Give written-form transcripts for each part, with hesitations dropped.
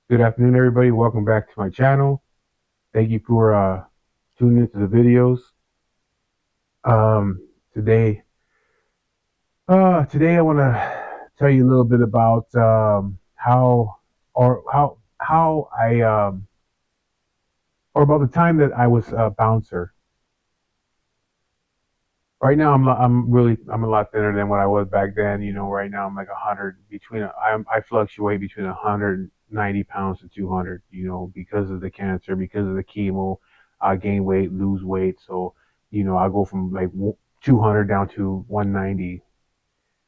Good afternoon, everybody. Welcome back to my channel. Thank you for tuning into the videos. Today, today I want to tell you a little bit about how I or about the time that I was a bouncer. Right now, I'm a lot thinner than what I was back then. Right now I'm like 100 I fluctuate between 190 pounds to 200. Because of the cancer, because of the chemo, I gain weight, lose weight. So I go from like 200 down to 190.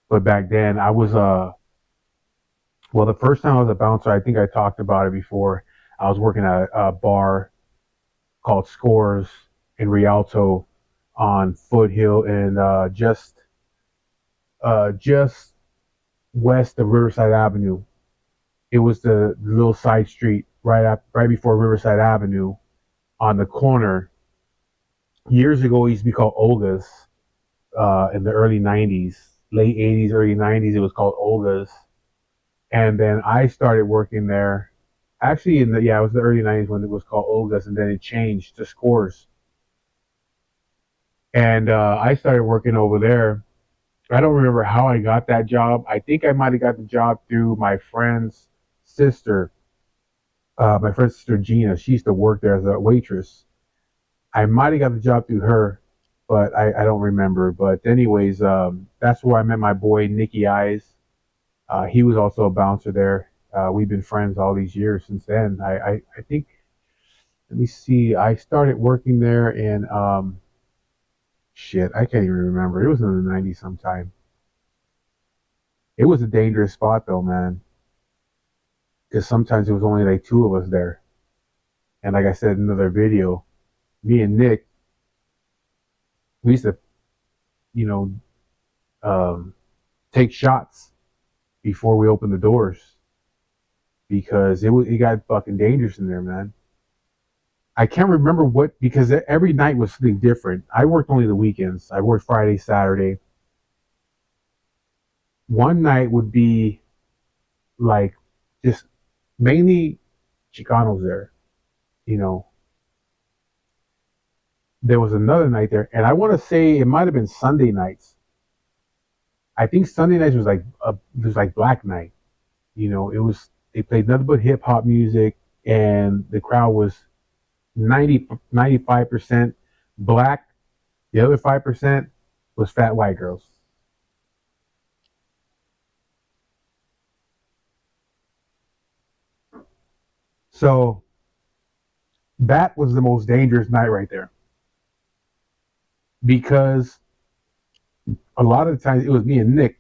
But back then I was well, the first time I was a bouncer, I think I talked about it before. I was working at a bar called Scores in Rialto on Foothill and just west of Riverside Avenue. It was the little side street right before Riverside Avenue on the corner. Years ago, it used to be called Olga's. In the early '90s, late '80s, early '90s, it was called Olga's. And then I started working there. Actually, it was the early '90s when it was called Olga's, and then it changed to Scores. And I started working over there. I don't remember how I got that job. I think I might have got the job through sister, my friend's sister Gina. She used to work there as a waitress. I might have got the job through her, but I don't remember. But anyways, that's where I met my boy Nicky Eyes. He was also a bouncer there. We've been friends all these years since then. I think, let me see, I started working there in shit, I can't even remember. It was in the '90s sometime. It was a dangerous spot though, man, because sometimes it was only like two of us there. And like I said in another video, me and Nick, we used to, you know, um, take shots before we opened the doors because it got fucking dangerous in there, man. I can't remember what, because every night was something different. I worked only the weekends. I worked Friday, Saturday. One night would be like just mainly Chicanos there. You know, there was another night there, and I want to say it might have been Sunday nights. I think Sunday nights was like Black Night. It was, they played nothing but hip hop music, and the crowd was 95% black. The other 5% was fat white girls. So that was the most dangerous night right there because a lot of the times it was me and Nick,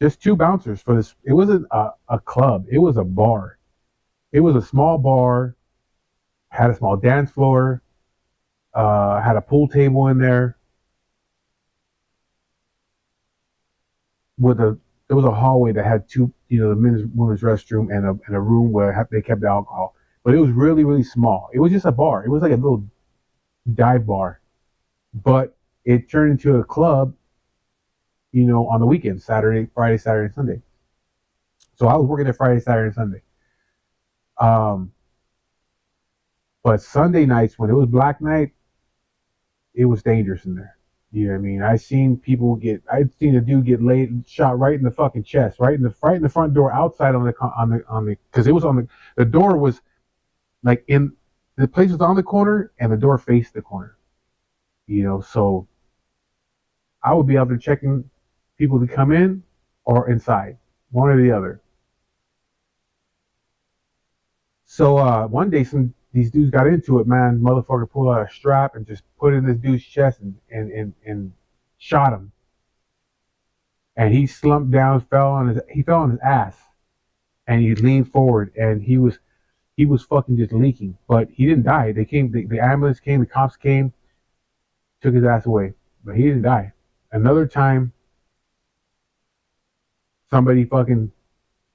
just two bouncers for this. It wasn't a club, it was a bar. It was a small bar, had a small dance floor, had a pool table in there with a, there was a hallway that had two, the men's women's restroom and a room where they kept the alcohol. But it was really, really small. It was just a bar. It was like a little dive bar. But it turned into a club, on the weekends, Friday, Saturday, Sunday. So I was working there Friday, Saturday, Sunday. Um, but Sunday nights when it was Black Night, it was dangerous in there. You know what I mean? I seen a dude get laid, shot right in the fucking chest, right in the front door, outside because it was the door was like in, the place was on the corner and the door faced the corner. So I would be out there checking people to come in or inside, one or the other. So one day, these dudes got into it, man. Motherfucker pulled out a strap and just put it in this dude's chest and shot him. And he slumped down, he fell on his ass, and he leaned forward, and he was fucking just leaking, but he didn't die. The ambulance came, the cops came, took his ass away, but he didn't die. Another time, somebody fucking,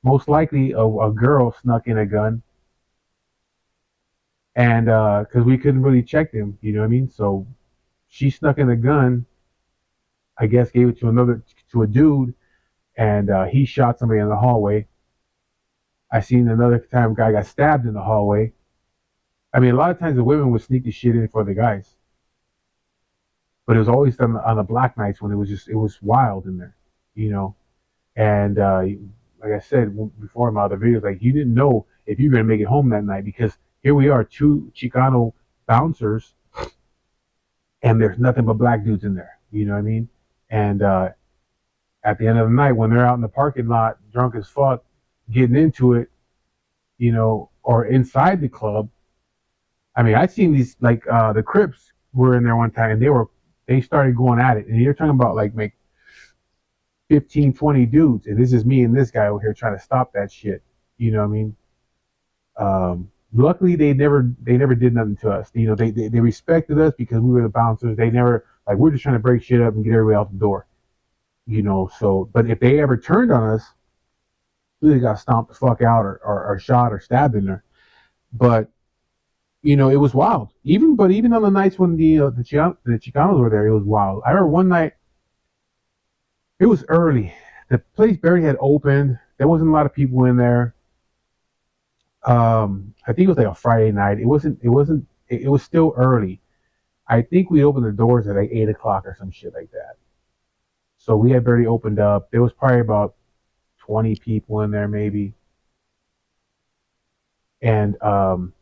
most likely a girl snuck in a gun, and because we couldn't really check them, you know what I mean? So she snuck in a gun, I guess, gave it to a dude, and he shot somebody in the hallway. I seen another time a guy got stabbed in the hallway. I mean, a lot of times the women would sneak the shit in for the guys, but it was always on the black nights when it was wild in there, you know. And like I said before in my other videos, like you didn't know if you were gonna make it home that night because here we are, two Chicano bouncers, and there's nothing but black dudes in there. You know what I mean? And at the end of the night, when they're out in the parking lot, drunk as fuck, getting into it, you know, or inside the club. I mean, I seen these like the Crips were in there one time, and they started going at it, and you're talking about like make 15, 20 dudes, and this is me and this guy over here trying to stop that shit. You know what I mean? Luckily, they never did nothing to us. You know, they respected us because we were the bouncers. They never like we're just trying to break shit up and get everybody out the door. You know, so but if they ever turned on us, we either got stomped the fuck out or shot or stabbed in there. But you know, it was wild. Even on the nights when the Chicanos were there, it was wild. I remember one night it was early. The place barely had opened. There wasn't a lot of people in there. I think it was like a Friday night. It wasn't. It wasn't. It was still early. I think we opened the doors at like 8 o'clock or some shit like that. So we had barely opened up. There was probably about 20 people in there maybe. And I'm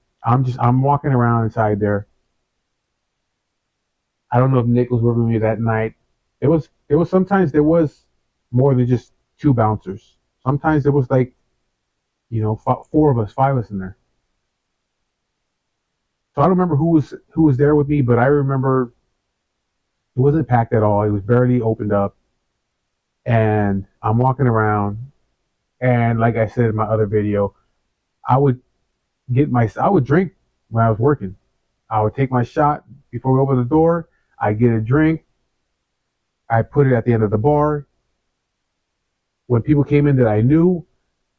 walking around inside there. I don't know if Nick was with me that night. There was sometimes there was more than just two bouncers. Sometimes there was like four of us, five of us in there. So I don't remember who was there with me, but I remember it wasn't packed at all. It was barely opened up, and I'm walking around, and like I said in my other video, I would I would drink when I was working. I would take my shot before we open the door. I get a drink. I put it at the end of the bar. When people came in that I knew,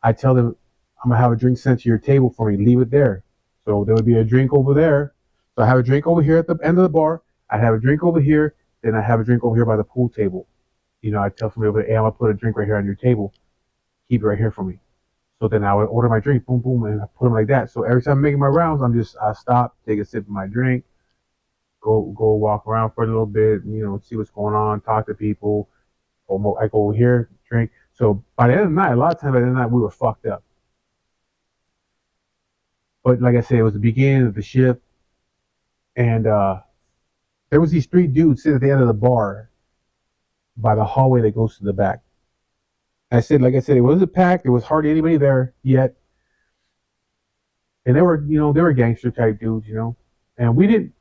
I tell them I'm gonna have a drink sent to your table for me. Leave it there. So there would be a drink over there. So I have a drink over here at the end of the bar. I have a drink over here. Then I have a drink over here by the pool table. You know, I tell somebody over there, hey, I'm gonna put a drink right here on your table. Keep it right here for me. So then I would order my drink, boom, boom, and I put them like that. So every time I'm making my rounds, I stop, take a sip of my drink, go walk around for a little bit, see what's going on, talk to people. I go over here, drink. So by the end of the night, a lot of times by the end of the night, we were fucked up. But like I said, it was the beginning of the shift, and there was these three dudes sitting at the end of the bar by the hallway that goes to the back. Like I said, it wasn't packed. There was hardly anybody there yet, and they were gangster type dudes, and we didn't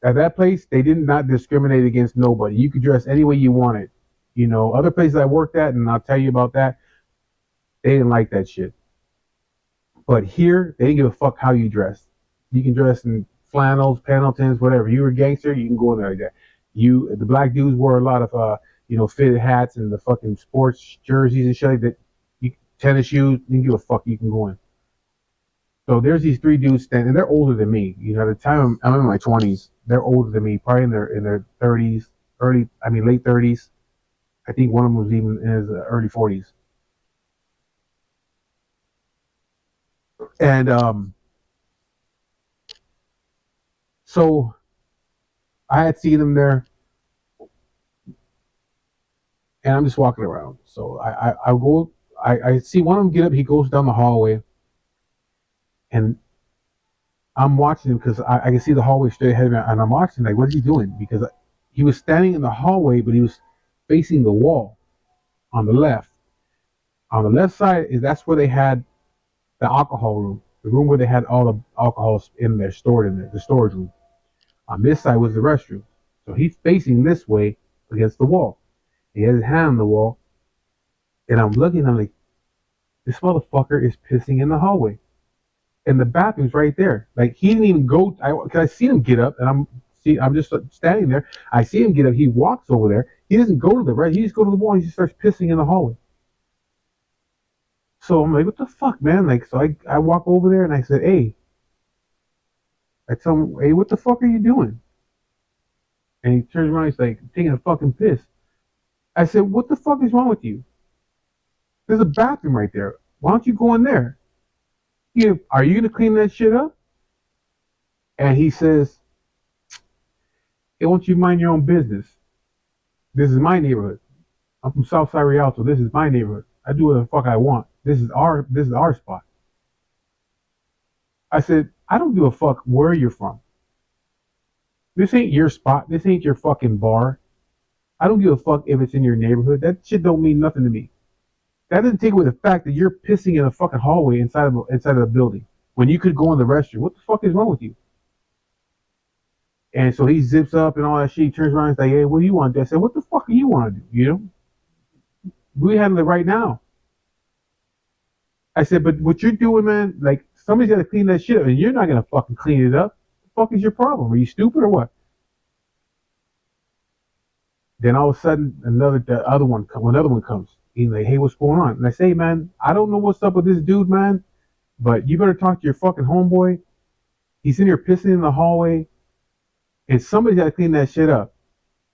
at that place. They did not discriminate against nobody. You could dress any way you wanted. Other places I worked at, and I'll tell you about that. They didn't like that shit. But here, they didn't give a fuck how you dress. You can dress in flannels, Pendletons, whatever. You were a gangster, you can go in there like that. The black dudes wore a lot of fitted hats and the fucking sports jerseys and shit like that. Tennis shoes, you can give a fuck. You can go in. So there's these three dudes standing, and they're older than me. At the time I'm in my 20s. They're older than me, probably in their 30s, late 30s. I think one of them was even in his early 40s. And so I had seen them there, and I'm just walking around. So I see one of them get up. He goes down the hallway, and I'm watching him because I can see the hallway straight ahead of me, and I'm watching like, what is he doing? Because he was standing in the hallway, but he was facing the wall on the left. On the left side that's where they had the alcohol room, the room where they had all the alcohol in there, stored in there, the storage room. On this side was the restroom. So he's facing this way against the wall. He has his hand on the wall, and I'm looking. I'm like, this motherfucker is pissing in the hallway, and the bathroom's right there. Like he didn't even go. I see him get up, and I'm just standing there. I see him get up. He walks over there. He doesn't go to the right. He just go to the wall. He just starts pissing in the hallway. So I'm like, what the fuck, man? Like, so I walk over there and I said, hey. I tell him, hey, what the fuck are you doing? And he turns around. He's like, taking a fucking piss. I said, what the fuck is wrong with you? There's a bathroom right there. Why don't you go in there? Are you gonna clean that shit up? And he says, hey, won't you mind your own business? This is my neighborhood. I'm from Southside Rialto. This is my neighborhood. I do whatever the fuck I want. This is our spot. I said, I don't give a fuck where you're from. This ain't your spot. This ain't your fucking bar. I don't give a fuck if it's in your neighborhood. That shit don't mean nothing to me. That doesn't take away the fact that you're pissing in a fucking hallway inside of a building when you could go in the restroom. What the fuck is wrong with you? And so he zips up and all that shit. He turns around and he's like, hey, what do you want to do? I said, what the fuck do you want to do? We handle it right now. I said, but what you're doing, man, like somebody's got to clean that shit up, and you're not gonna fucking clean it up. What the fuck is your problem? Are you stupid or what? Then all of a sudden, another one comes. He's like, hey, what's going on? And I say, man, I don't know what's up with this dude, man, but you better talk to your fucking homeboy. He's in here pissing in the hallway, and somebody's got to clean that shit up.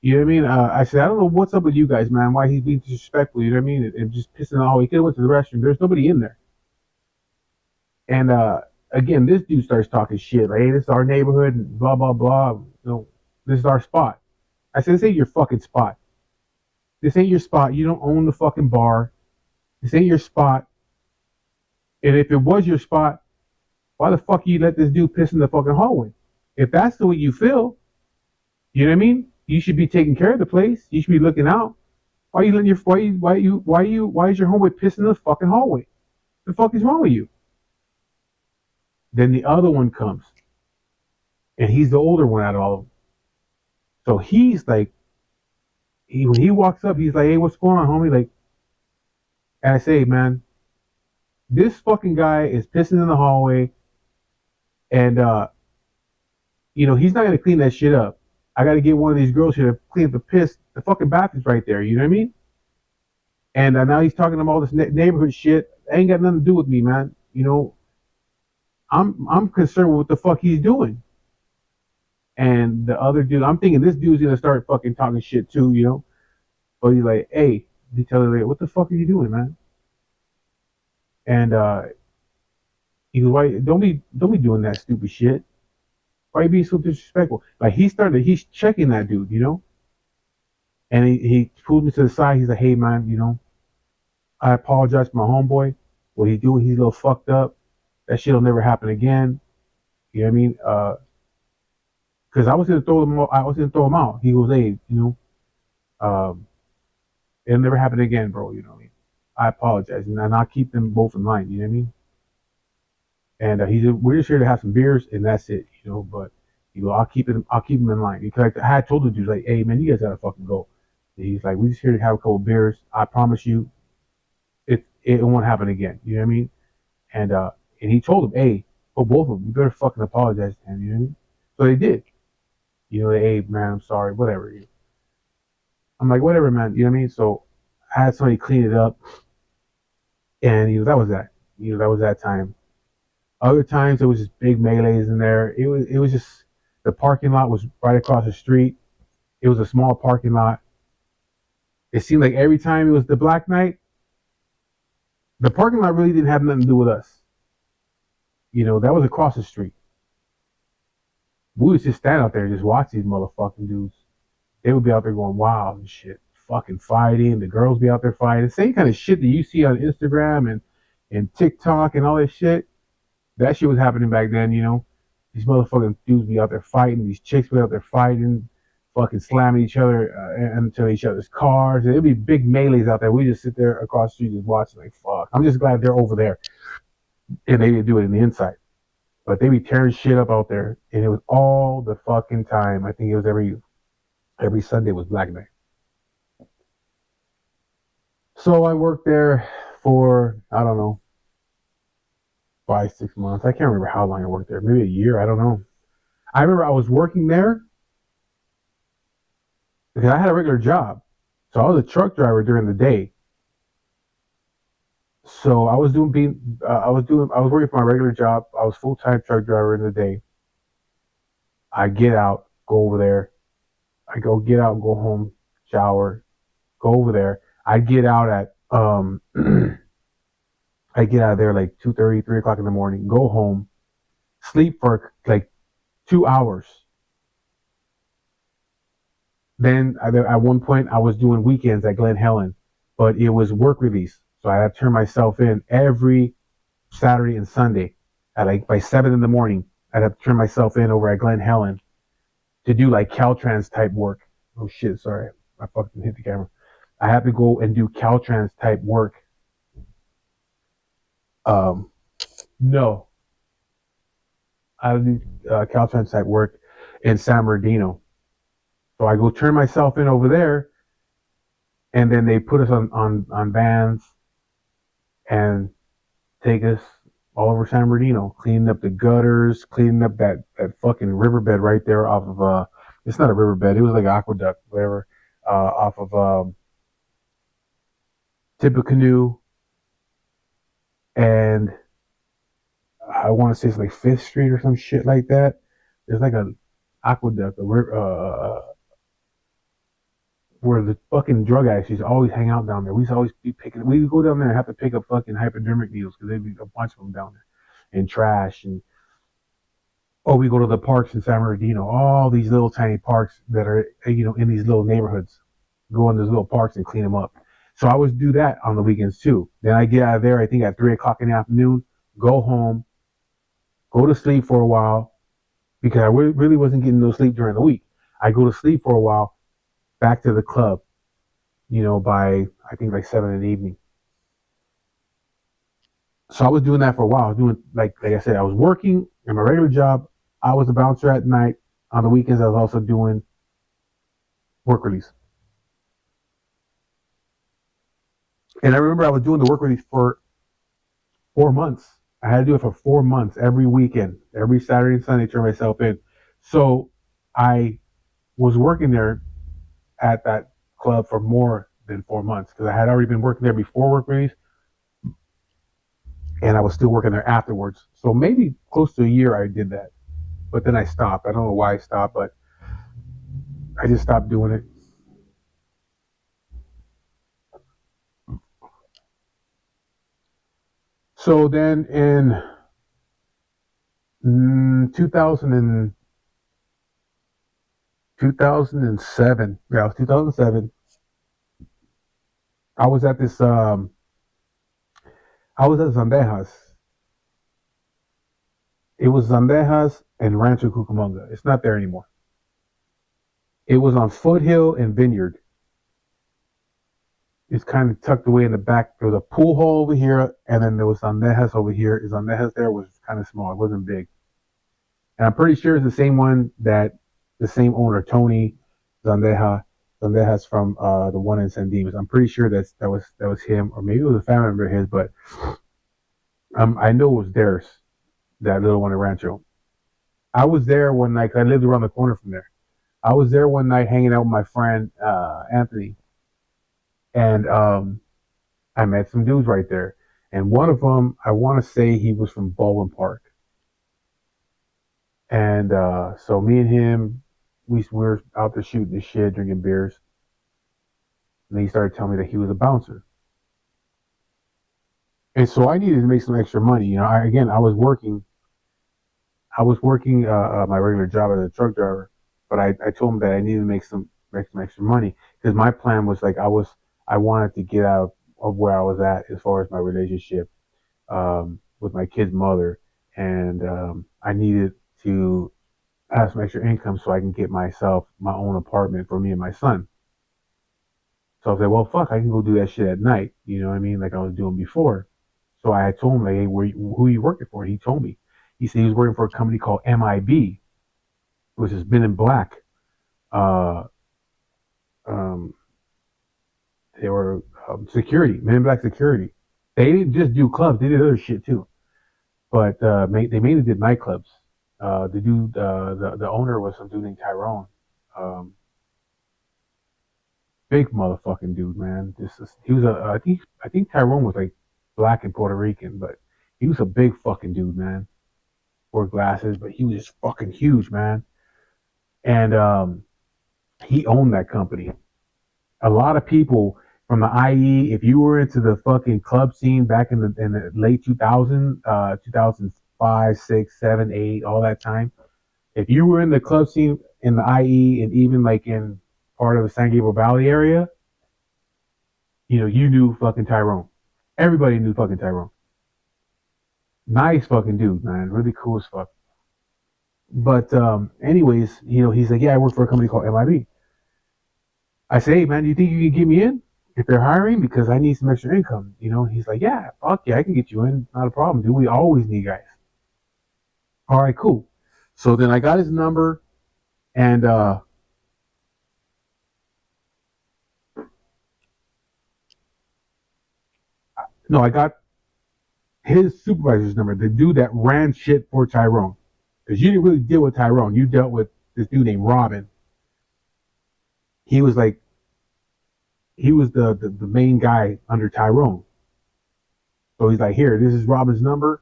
You know what I mean? I said, I don't know what's up with you guys, man. Why he's being disrespectful? You know what I mean? And just pissing in the hallway. He could have went to the restroom. There's nobody in there. And again, this dude starts talking shit. Like, hey, this is our neighborhood, and blah blah blah. This is our spot. I said, this ain't your fucking spot. This ain't your spot. You don't own the fucking bar. This ain't your spot. And if it was your spot, why the fuck you let this dude piss in the fucking hallway? If that's the way you feel, you know what I mean? You should be taking care of the place. You should be looking out. Why are you letting your why is your homeboy pissing in the fucking hallway? The fuck is wrong with you? Then the other one comes, and he's the older one out of all of them. So he's like, when he walks up, he's like, "Hey, what's going on, homie?" Like, and I say, "Man, this fucking guy is pissing in the hallway, and he's not gonna clean that shit up. I got to get one of these girls here to clean up the piss. The fucking bathroom's right there. You know what I mean?" And now he's talking about all this neighborhood shit. It ain't got nothing to do with me, man. I'm concerned with what the fuck he's doing. And the other dude, I'm thinking this dude's gonna start fucking talking shit too. But he's like, hey, he tell her, like, what the fuck are you doing, man? And he goes, why don't be doing that stupid shit? Why are you being so disrespectful? Like he's checking that dude. And he pulled me to the side, he's like, hey man, I apologize for my homeboy. What he doing, he's a little fucked up. That shit'll never happen again. You know what I mean? Because I was gonna throw him out. He goes, hey, um, it'll never happen again, bro. You know what I mean? I apologize, and I'll keep them both in line. You know what I mean? And he said, we're just here to have some beers, and that's it. But I'll keep him in line. Because I had told the dude, like, hey man, you guys gotta fucking go. And he's like, we're just here to have a couple beers. I promise you, it won't happen again. You know what I mean? And he told him, hey, for both of them, you better fucking apologize to him. You know what I mean? So they did. Hey man, I'm sorry, whatever. I'm like, whatever, man. You know what I mean? So I had somebody clean it up, and that was that. That was that time. Other times it was just big melees in there. It was just the parking lot was right across the street. It was a small parking lot. It seemed like every time it was the Black Night, the parking lot really didn't have nothing to do with us. That was across the street. We would just stand out there and just watch these motherfucking dudes. They would be out there going wild and shit, fucking fighting. The girls be out there fighting. The same kind of shit that you see on Instagram and TikTok and all that shit. That shit was happening back then. These motherfucking dudes be out there fighting. These chicks be out there fighting, fucking slamming each other into each other's cars. It'd be big melees out there. We just sit there across the street just watching like, fuck. I'm just glad they're over there and they didn't do it in the inside. But they be tearing shit up out there, and it was all the fucking time. I think it was every Sunday was Black Night. So I worked there for, I don't know, 5, 6 months. I can't remember how long I worked there. Maybe a year. I don't know. I remember I was working there because I had a regular job. So I was a truck driver during the day. So I was I was working for my regular job. I was full-time truck driver in the day. I get out, go over there. I go get out, go home, shower, go over there. I get out at I get out of there like 2:30, 3 o'clock in the morning, go home, sleep for like 2 hours. Then at one point I was doing weekends at Glen Helen, but it was work release. So I had to turn myself in every Saturday and Sunday at like by 7 in the morning. I'd have to turn myself in over at Glen Helen to do like Caltrans type work. Oh shit, sorry. I fucking hit the camera. I have to go and do Caltrans type work. Um, no, I do Caltrans type work in San Bernardino. So I go turn myself in over there, and then they put us on vans and take us all over San Bernardino, cleaning up the gutters, cleaning up that fucking riverbed right there off of it's not a riverbed, it was like an aqueduct, whatever, off of Tippecanoe and I want to say it's like Fifth Street or some shit like that. There's like a aqueduct, where the fucking drug addicts used to always hang out down there. We used to always be picking. We would go down there and have to pick up fucking hypodermic needles because there'd be a bunch of them down there, and trash. And oh, we go to the parks in San Bernardino. All these little tiny parks that are in these little neighborhoods. Go in those little parks and clean them up. So I would do that on the weekends too. Then I get out of there. I think at 3 o'clock in the afternoon. Go home. Go to sleep for a while because I really wasn't getting no sleep during the week. I go to sleep for a while. Back to the club. By I think like 7 in the evening. So I was doing that for a while. I was doing like I said, I was working in my regular job. I was a bouncer at night. On the weekends, I was also doing work release. And I remember I was doing the work release for 4 months. I had to do it for 4 months every weekend, every Saturday and Sunday, turn myself in. So I was working there at that club for more than 4 months because I had already been working there before work release and I was still working there afterwards. So maybe close to a year I did that. But then I stopped. I don't know why I stopped, but I just stopped doing it. So then in 2000 2007, yeah, it was 2007. I was at this, I was at Zandejas. It was Zandejas and Rancho Cucamonga. It's not there anymore. It was on Foothill and Vineyard. It's kind of tucked away in the back. There was a pool hall over here, and then there was Zandejas over here. Zandejas there was kind of small. It wasn't big. And I'm pretty sure it's the same one that the same owner, Tony Zandeja, Zandejas from the one in San Dimas. I'm pretty sure that was him, or maybe it was a family member of his, but I know it was theirs, that little one in Rancho. I was there one night 'cause I lived around the corner from there. I was there one night hanging out with my friend Anthony, and I met some dudes right there. And one of them, I want to say he was from Baldwin Park. And so me and him, we were out there shooting the shit, drinking beers. And then he started telling me that he was a bouncer. And so I needed to make some extra money. Again, I was working my regular job as a truck driver, but I told him that I needed to make some extra money because my plan was like I wanted to get out of where I was at as far as my relationship with my kid's mother, and I needed to have some extra income so I can get myself my own apartment for me and my son. So I was like, well, fuck, I can go do that shit at night. You know what I mean? Like I was doing before. So I had told him, like, hey, who are you working for? And he told me. He said he was working for a company called MIB, which is Men in Black. Uh, um, they were security, Men in Black security. They didn't just do clubs; they did other shit too. But they mainly did nightclubs. The dude, the owner was some dude named Tyrone. Um, Big motherfucking dude, man. He was I think Tyrone was like black and Puerto Rican, but he was a big fucking dude, man. Wore glasses, but he was just fucking huge, man. And he owned that company. A lot of people from the IE. If you were into the fucking club scene back in the late 2000, 2005, 6, 7, 8, all that time, if you were in the club scene in the IE and even like in part of the San Gabriel Valley area, you knew fucking Tyrone. Everybody knew fucking Tyrone. Nice fucking dude, man. Really cool as fuck. But anyways, he's like, yeah, I work for a company called MIB. I say, hey, man, do you think you can get me in if they're hiring because I need some extra income? He's like, yeah, fuck yeah, I can get you in, not a problem, dude. We always need guys. All right, cool. So then I got his number, and no, I got his supervisor's number, the dude that ran shit for Tyrone, because you didn't really deal with Tyrone. You dealt with this dude named Robin. He was like, he was the main guy under Tyrone. So he's like, here, this is Robin's number.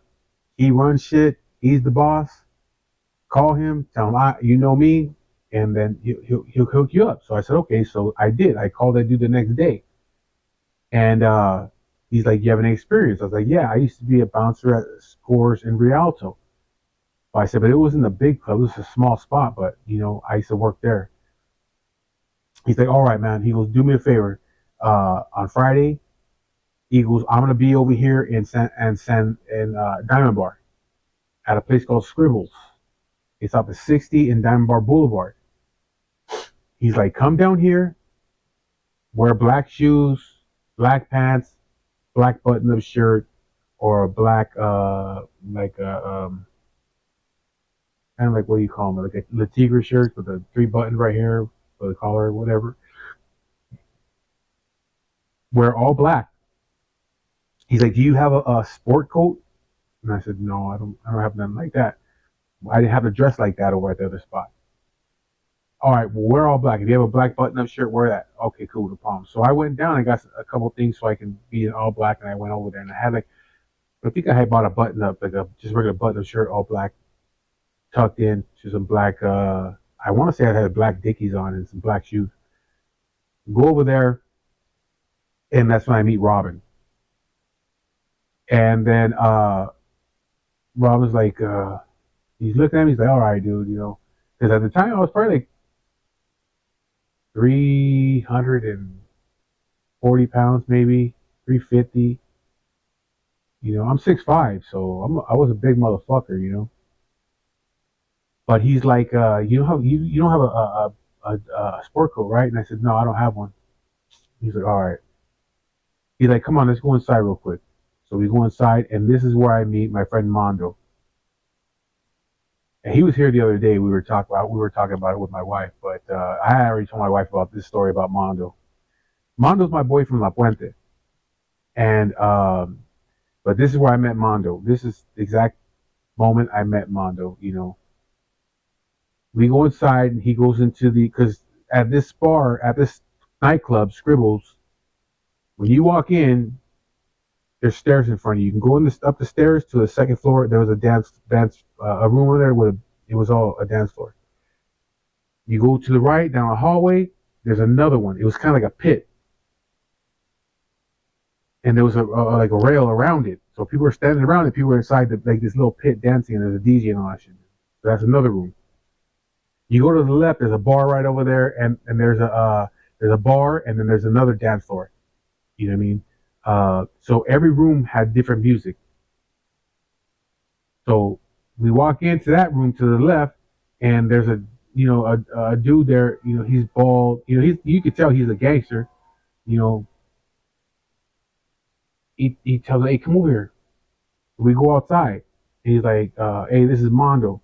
He runs shit. He's the boss. Call him, tell him you know me, and then he'll hook you up. So I said, okay. So I did. I called that dude the next day, and he's like, you have any experience? I was like, yeah, I used to be a bouncer at Scores in Rialto. But I said, but it wasn't a big club. It was a small spot, but I used to work there. He's like, all right, man. He goes, do me a favor. On Friday, he goes, I'm gonna be over here in Diamond Bar at a place called Scribbles. It's up at 60 in Diamond Bar Boulevard. He's like, come down here, wear black shoes, black pants, black button-up shirt, or a black like a kind of like, what do you call them, like a Le Tigre shirt with a 3 buttons right here for the collar, whatever. Wear all black. He's like, do you have a sport coat? And I said, no, I don't have nothing like that. I didn't have a dress like that over at the other spot. All right, well, wear all black. If you have a black button-up shirt, wear that. Okay, cool, no problem. So I went down and got a couple things so I can be in all black, and I went over there and I had like, I think I had bought a button-up, like a just regular button-up shirt, all black, tucked in, to some black. I want to say I had black Dickies on and some black shoes. Go over there, and that's when I meet Robin. And then Robin's like, he's looking at me. He's like, all right, dude, because at the time I was probably like 340 pounds, maybe 350. I'm 6'5", so I was a big motherfucker. But he's like, you don't have a sport coat, right? And I said, no, I don't have one. He's like, all right. He's like, come on, let's go inside real quick. So we go inside, and this is where I meet my friend Mondo. And he was here the other day. We were talking about it with my wife, but I already told my wife about this story about Mondo. Mondo's my boy from La Puente, and but this is where I met Mondo. This is the exact moment I met Mondo. We go inside, and he goes into because at this nightclub, Scribbles, when you walk in, there's stairs in front of you. You can go up the stairs to the second floor. There was a room over there with it was all a dance floor. You go to the right down a hallway. There's another one. It was kind of like a pit, and there was like a rail around it. So people were standing around it. People were inside like this little pit dancing, and there's a DJ and all that shit. So that's another room. You go to the left. There's a bar right over there, and there's a bar, and then there's another dance floor. You know what I mean? So every room had different music. So we walk into that room to the left, and there's a dude there. He's bald. You could tell he's a gangster. You know, he tells me, "Hey, come over here." We go outside. And he's like, "Hey, this is Mondo,"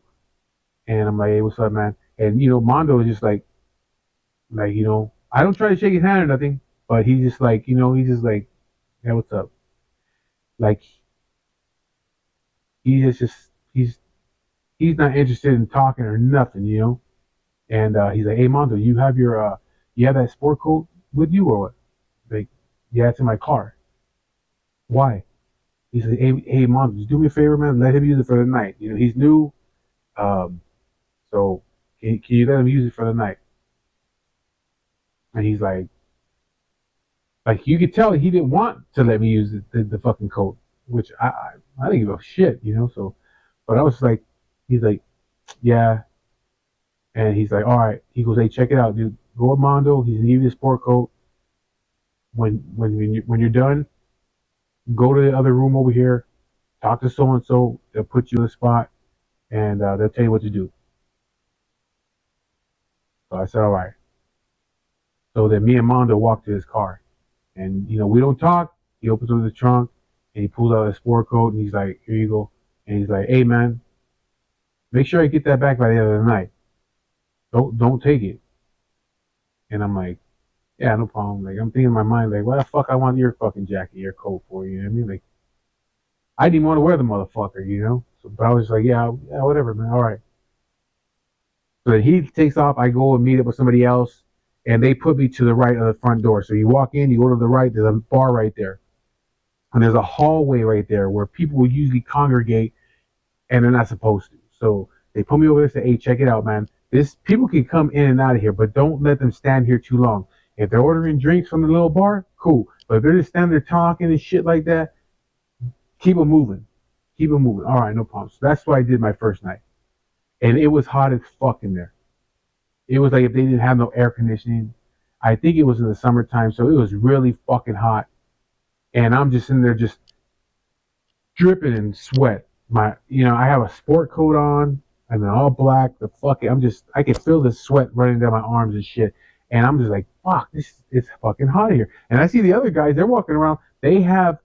and I'm like, "Hey, what's up, man?" And Mondo is just like I don't try to shake his hand or nothing, but he's just like, he's just like, "Hey, what's up?" Like he's not interested in talking or nothing. And he's like, "Hey, Mondo, you have that sport coat with you or what?" Like, "Yeah, it's in my car." "Why?" He said, "Hey, Mondo, just do me a favor, man. Let him use it for the night. He's new, um, so can you let him use it for the night?" And he's like, Like you could tell he didn't want to let me use the fucking coat, which I didn't give a shit, So, but I was like, he's like, yeah, and he's like, all right. He goes, hey, check it out, dude. Go Armando. He's gonna give you a sport coat. When you're done, go to the other room over here. Talk to so and so. They'll put you in a spot, and they'll tell you what to do. So I said, all right. So then me and Mondo walked to his car, and we don't talk. He opens up the trunk, and he pulls out his sport coat, and he's like, here you go. And he's like, hey man, make sure I get that back by the end of the night. Don't take it. And I'm like, yeah, no problem. Like I'm thinking in my mind, like, what the fuck I want your fucking jacket, your coat for? You know what I mean? Like I didn't want to wear the motherfucker. So, but I was like, yeah, whatever, man. All right. So then he takes off. I go and meet up with somebody else, and they put me to the right of the front door. So you walk in, you go to the right. There's a bar right there, and there's a hallway right there where people will usually congregate, and they're not supposed to. So they put me over there and say, hey, check it out, man. This people can come in and out of here, but don't let them stand here too long. If they're ordering drinks from the little bar, cool. But if they're just standing there talking and shit like that, keep them moving. Keep them moving. All right, no problem. So that's what I did my first night. And it was hot as fuck in there. It was like if they didn't have no air conditioning. I think it was in the summertime, so it was really fucking hot. And I'm just in there just dripping in sweat. I have a sport coat on. I'm in all black. I can feel the sweat running down my arms and shit. And I'm just like, fuck, this is fucking hot here. And I see the other guys, they're walking around. They have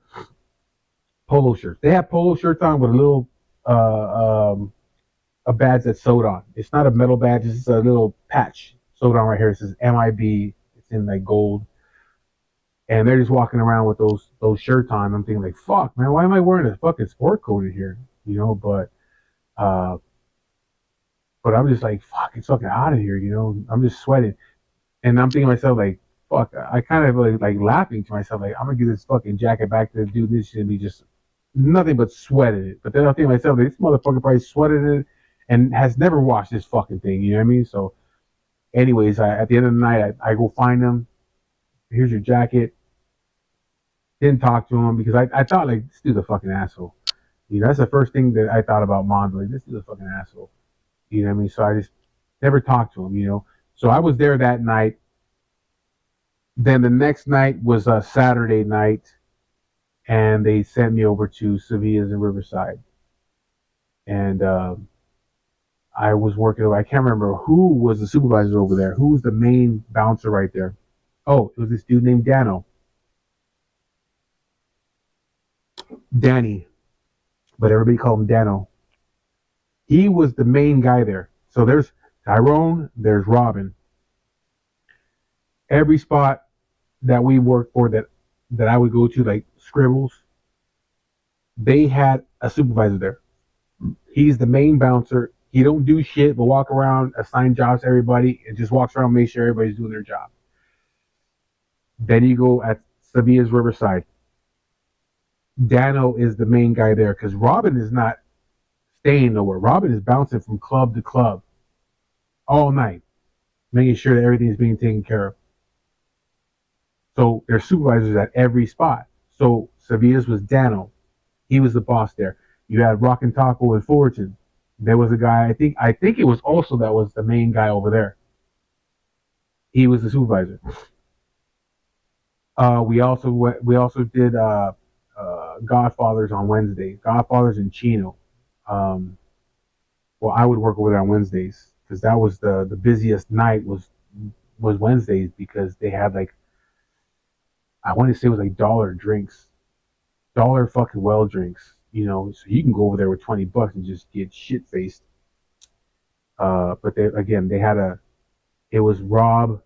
polo shirts. They have polo shirts on with a little a badge that's sewed on. It's not a metal badge. It's a little patch sewed on right here. It says MIB. It's in like gold, and they're just walking around with those shirts on. I'm thinking like, fuck, man, why am I wearing a fucking sport coat in here? Uh, but I'm just like, fuck, it's fucking hot in here. I'm just sweating, and I'm thinking to myself like, fuck, I kind of like laughing to myself like, I'm gonna give this fucking jacket back to the dude. This should be just nothing but sweat in it. But then I'm thinking to myself, like, this motherfucker probably sweated in it and has never washed this fucking thing. You know what I mean? So, anyways, at the end of the night, I go find him. Here's your jacket. Didn't talk to him because I thought like this dude's a fucking asshole. That's the first thing that I thought about Mondo. Like, this is a fucking asshole. You know what I mean? So I just never talked to him. So I was there that night. Then the next night was a Saturday night, and they sent me over to Sevilla's in Riverside, and I was working over. I can't remember who was the supervisor over there. Who was the main bouncer right there? Oh, it was this dude named Danny, but everybody called him Dano. He was the main guy there. So there's Tyrone, there's Robin. Every spot that we worked for that I would go to, like Scribbles, they had a supervisor there. He's the main bouncer. He don't do shit but walk around, assign jobs to everybody, and just walks around, make sure everybody's doing their job. Then you go at Sevilla's Riverside. Dano is the main guy there because Robin is not staying nowhere. Robin is bouncing from club to club all night, making sure that everything is being taken care of. So there's supervisors at every spot. So Sevilla's was Dano. He was the boss there. You had Rock and Taco and Fullerton. There was a guy, I think it was also that was the main guy over there. He was the supervisor. We also did Godfathers on Wednesday. Godfathers in Chino. Um, well, I would work over there on Wednesdays because that was the busiest night was Wednesdays because they had like I want to say it was like dollar drinks, dollar fucking well drinks. So you can go over there with $20 and just get shit faced. But they had it was Rob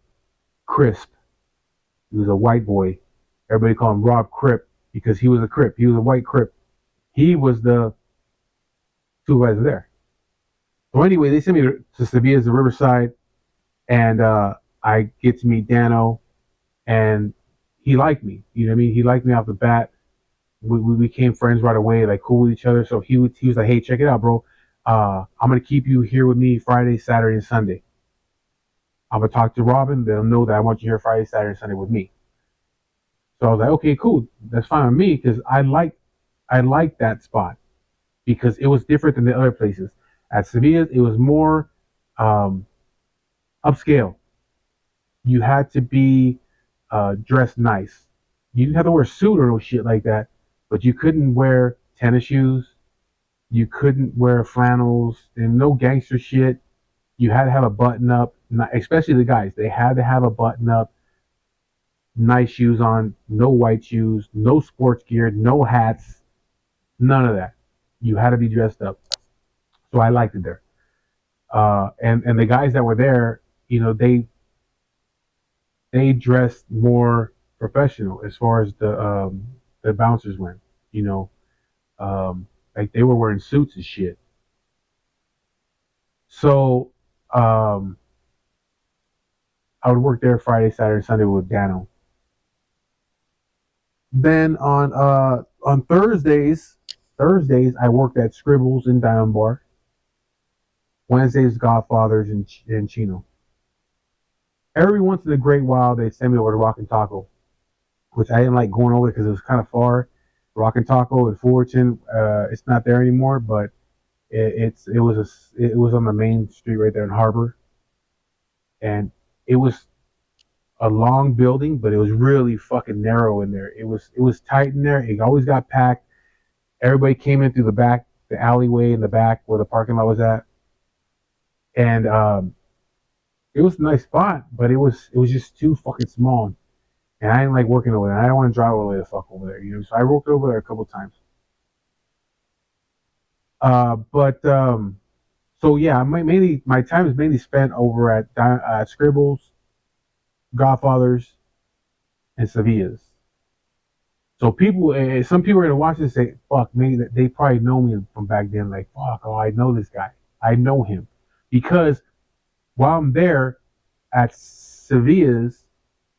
Crisp. He was a white boy. Everybody called him Rob Crip because he was a Crip. He was a white Crip. He was the supervisor there. So anyway, they sent me to Sevilla's the Riverside, and I get to meet Dano, and he liked me. You know what I mean? He liked me off the bat. We became friends right away, like cool with each other. So he was like, hey, check it out, bro. I'm gonna keep you here with me Friday, Saturday, and Sunday. I'm gonna talk to Robin. They'll know that I want you here Friday, Saturday, and Sunday with me. So I was like, okay, cool, that's fine with me because I like that spot because it was different than the other places. At Sevilla's, it was more um, upscale. You had to be dressed nice. You didn't have to wear a suit or no shit like that, but you couldn't wear tennis shoes. You couldn't wear flannels and no gangster shit. You had to have a button up, especially the guys. They had to have a button up, nice shoes on, no white shoes, no sports gear, no hats, none of that. You had to be dressed up. So I liked it there. And the guys that were there, you know, they dressed more professional as far as the bouncers went. You know, like they were wearing suits and shit. So um, I would work there Friday, Saturday, Sunday with Dano. Then on Thursdays I worked at Scribbles in Diamond Bar. Wednesdays Godfathers in Chino. Every once in a great while they send me over to Rock and Taco, which I didn't like going over because it was kind of far. Rock and Taco in Fullerton, it's not there anymore, but it was on the main street right there in Harbor, and it was a long building, but it was really fucking narrow in there. It was tight in there. It always got packed. Everybody came in through the back, the alleyway in the back where the parking lot was at, and it was a nice spot, but it was just too fucking small, and I didn't like working over there. I don't want to drive all the way the fuck over there, you know. So I worked over there a couple times. But so yeah, my time is mainly spent over at Scribbles, Godfathers, and Sevilla's. So some people are gonna watch this and say, "Fuck, maybe they probably know me from back then." Like, fuck, oh, I know this guy. I know him because while I'm there at Sevilla's,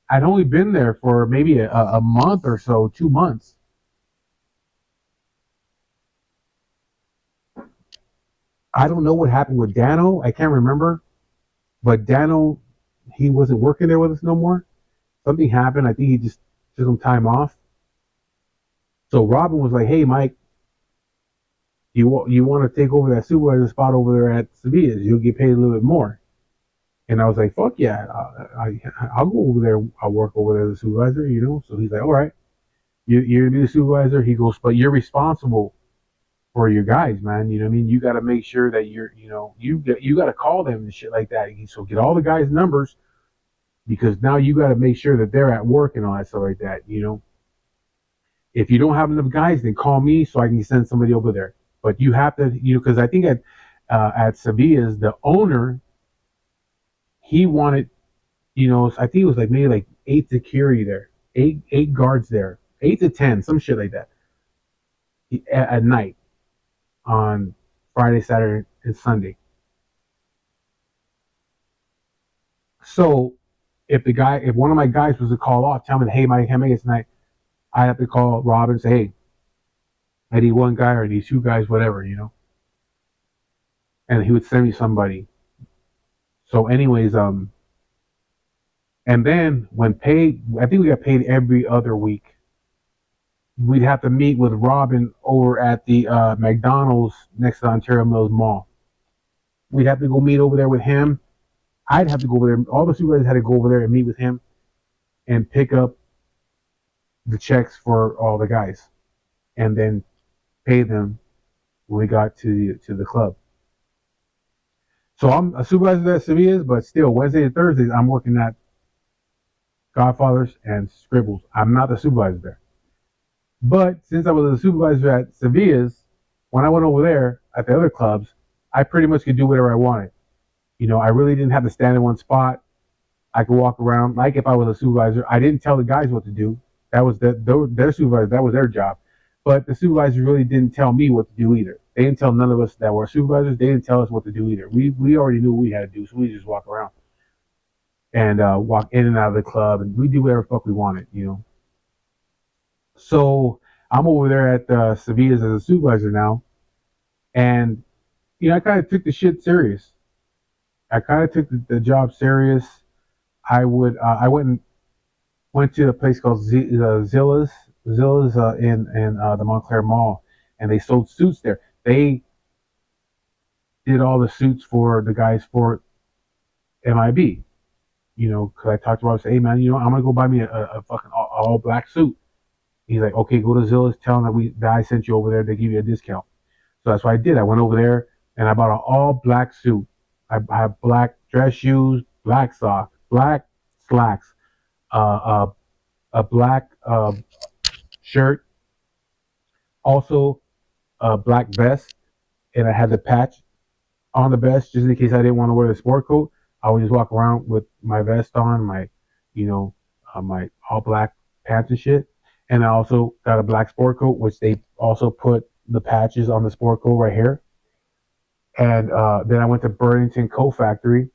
I'd only been there for maybe a month or so, 2 months. I don't know what happened with Dano. I can't remember, but Dano, he wasn't working there with us no more. Something happened. I think he just took some time off. So Robin was like, "Hey, Mike, you want to take over that supervisor spot over there at Sevilla's? You'll get paid a little bit more." And I was like, "Fuck yeah, I'll go over there. I'll work over there as a supervisor, you know." So he's like, "All right, you're gonna be the supervisor." He goes, "But you're responsible for your guys, man. You know what I mean? You got to make sure that you got to call them and shit like that. So get all the guys' numbers because now you got to make sure that they're at work and all that stuff like that. You know, if you don't have enough guys, then call me so I can send somebody over there. But you have to, you know, because I think at Sevilla's, the owner, he wanted, you know, I think it was like maybe like eight security there, eight guards there, 8 to 10, some shit like that at night on Friday, Saturday, and Sunday. So if one of my guys was to call off, tell me, hey, Mike, can't make it tonight, I have to call Rob and say, hey, I need one guy or I need two guys, whatever, you know. And he would send me somebody. So, anyways, and then when paid, I think we got paid every other week. We'd have to meet with Robin over at the McDonald's next to Ontario Mills Mall. We'd have to go meet over there with him. I'd have to go over there. All the supervisors had to go over there and meet with him and pick up the checks for all the guys, and then pay them when we got to the club. So I'm a supervisor at Sevilla's, but still Wednesday and Thursdays I'm working at Godfathers and Scribbles. I'm not the supervisor there. But since I was a supervisor at Sevilla's, when I went over there at the other clubs, I pretty much could do whatever I wanted. You know, I really didn't have to stand in one spot. I could walk around like if I was a supervisor. I didn't tell the guys what to do. That was their supervisor. That was their job. But the supervisors really didn't tell me what to do either. They didn't tell none of us that were supervisors. They didn't tell us what to do either. We already knew what we had to do, so we just walk around and walk in and out of the club, and we do whatever the fuck we wanted, you know. So I'm over there at Sevilla's as a supervisor now, and you know I kind of took the shit serious. I kind of took the job serious. I went. Went to a place called Zilla's. Zilla's in the Montclair Mall, and they sold suits there. They did all the suits for the guys for MIB. You know, because I talked to Rob, say, hey man, you know, I'm gonna go buy me a fucking all black suit. He's like, okay, go to Zilla's, tell them that I sent you over there. They give you a discount. So that's what I did. I went over there and I bought an all black suit. I have black dress shoes, black socks, black slacks, a black shirt, also a black vest, and I had the patch on the vest just in case I didn't want to wear the sport coat. I would just walk around with my vest on, you know, my all black pants and shit. And I also got a black sport coat, which they also put the patches on the sport coat right here. And then I went to Burlington Coat Factory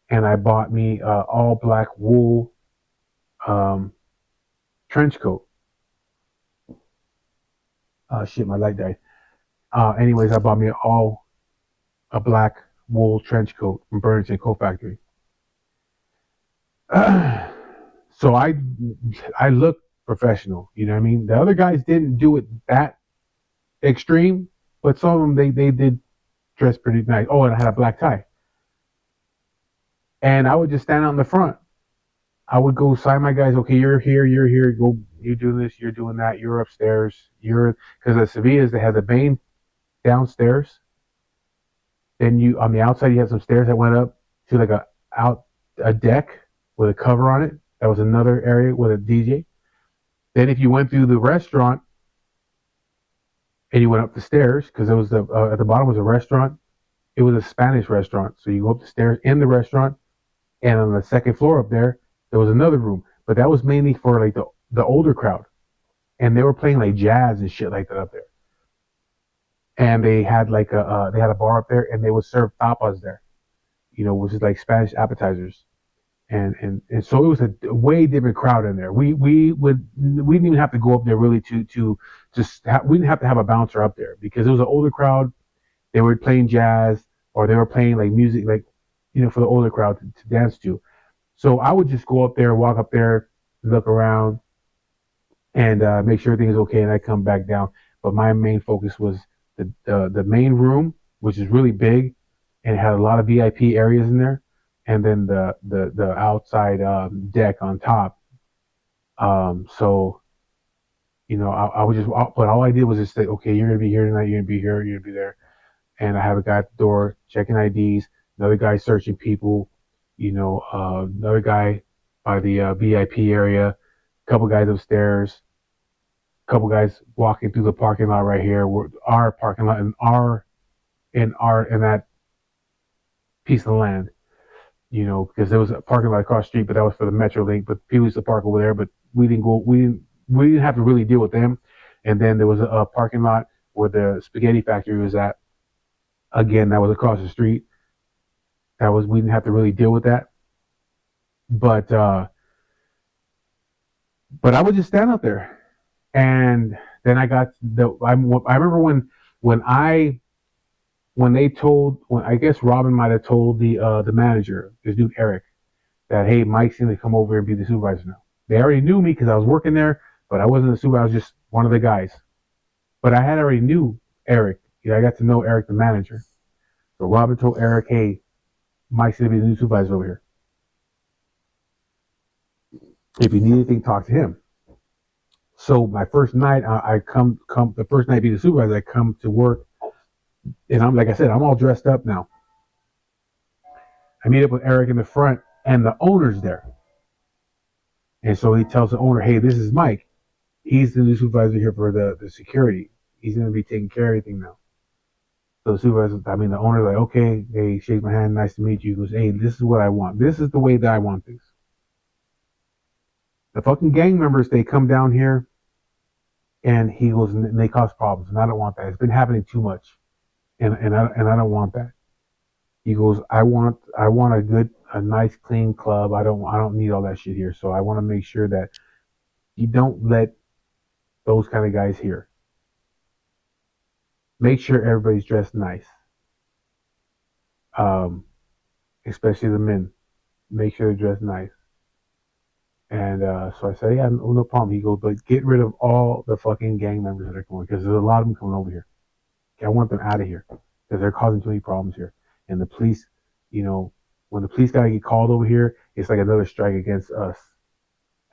and I bought me all black wool um, trench coat. Shit, my light died. Anyways, I bought me a black wool trench coat from Burlington Coat Factory. So I look professional. You know what I mean? The other guys didn't do it that extreme, but some of them they did dress pretty nice. Oh, and I had a black tie. And I would just stand out in the front. I would go sign my guys. Okay, you're here. You're here. Go. You do this. You're doing that. You're upstairs. You're because at Sevilla's they have the main downstairs. Then you on the outside you have some stairs that went up to like a deck with a cover on it. That was another area with a DJ. Then if you went through the restaurant and you went up the stairs because it was at the bottom was a restaurant. It was a Spanish restaurant. So you go up the stairs in the restaurant, and on the second floor up there was another room. But that was mainly for like the older crowd, and they were playing like jazz and shit like that up there. And they had like they had a bar up there, and they would serve tapas there, you know, which is like Spanish appetizers. And so it was a way different crowd in there. We didn't even have to go up there really to just we didn't have to have a bouncer up there because it was an older crowd. They were playing jazz or they were playing like music like you know for the older crowd to dance to. So I would just go up there, walk up there, look around, and make sure everything is okay, and I come back down. But my main focus was the main room, which is really big, and it had a lot of VIP areas in there, and then the outside deck on top. So you know, I would just, but all I did was just say, okay, you're gonna be here tonight, you're gonna be here, you're gonna be there, and I have a guy at the door checking IDs, another guy searching people, you know, another guy by the VIP area, a couple guys upstairs, a couple guys walking through the parking lot right here, our parking lot in that piece of land, you know, because there was a parking lot across the street, but that was for the Metro Link. But people used to park over there, but we didn't have to really deal with them. And then there was a parking lot where the spaghetti factory was at. Again, that was across the street. That was we didn't have to really deal with that. But but I would just stand out there, and then I remember when I when they told when I guess Robin might have told the manager, this dude Eric, that hey, Mike's going to come over and be the supervisor now. They already knew me because I was working there, but I wasn't a supervisor. I was just one of the guys. But I had already knew Eric. You know, I got to know Eric, the manager. So Robin told Eric, hey, Mike's going to be the new supervisor over here. If you need anything, talk to him. So my first night, I come the first night being the supervisor, I come to work, and I'm like I said, I'm all dressed up now. I meet up with Eric in the front, and the owner's there. And so he tells the owner, hey, this is Mike. He's the new supervisor here for the security. He's going to be taking care of everything now. So the supervisor, I mean, the owner's like, okay, they shake my hand, nice to meet you. He goes, hey, this is what I want. This is the way that I want things. The fucking gang members, they come down here, and he goes, and they cause problems, and I don't want that. It's been happening too much, and I don't want that. He goes, I want a nice clean club. I don't need all that shit here. So I want to make sure that you don't let those kind of guys here. Make sure everybody's dressed nice, um, especially the men. Make sure they're dressed nice. And so I said, yeah, no problem. He goes, but get rid of all the fucking gang members that are going because there's a lot of them coming over here. Okay, I want them out of here because they're causing too many problems here. And the police, you know, when the police gotta get called over here, it's like another strike against us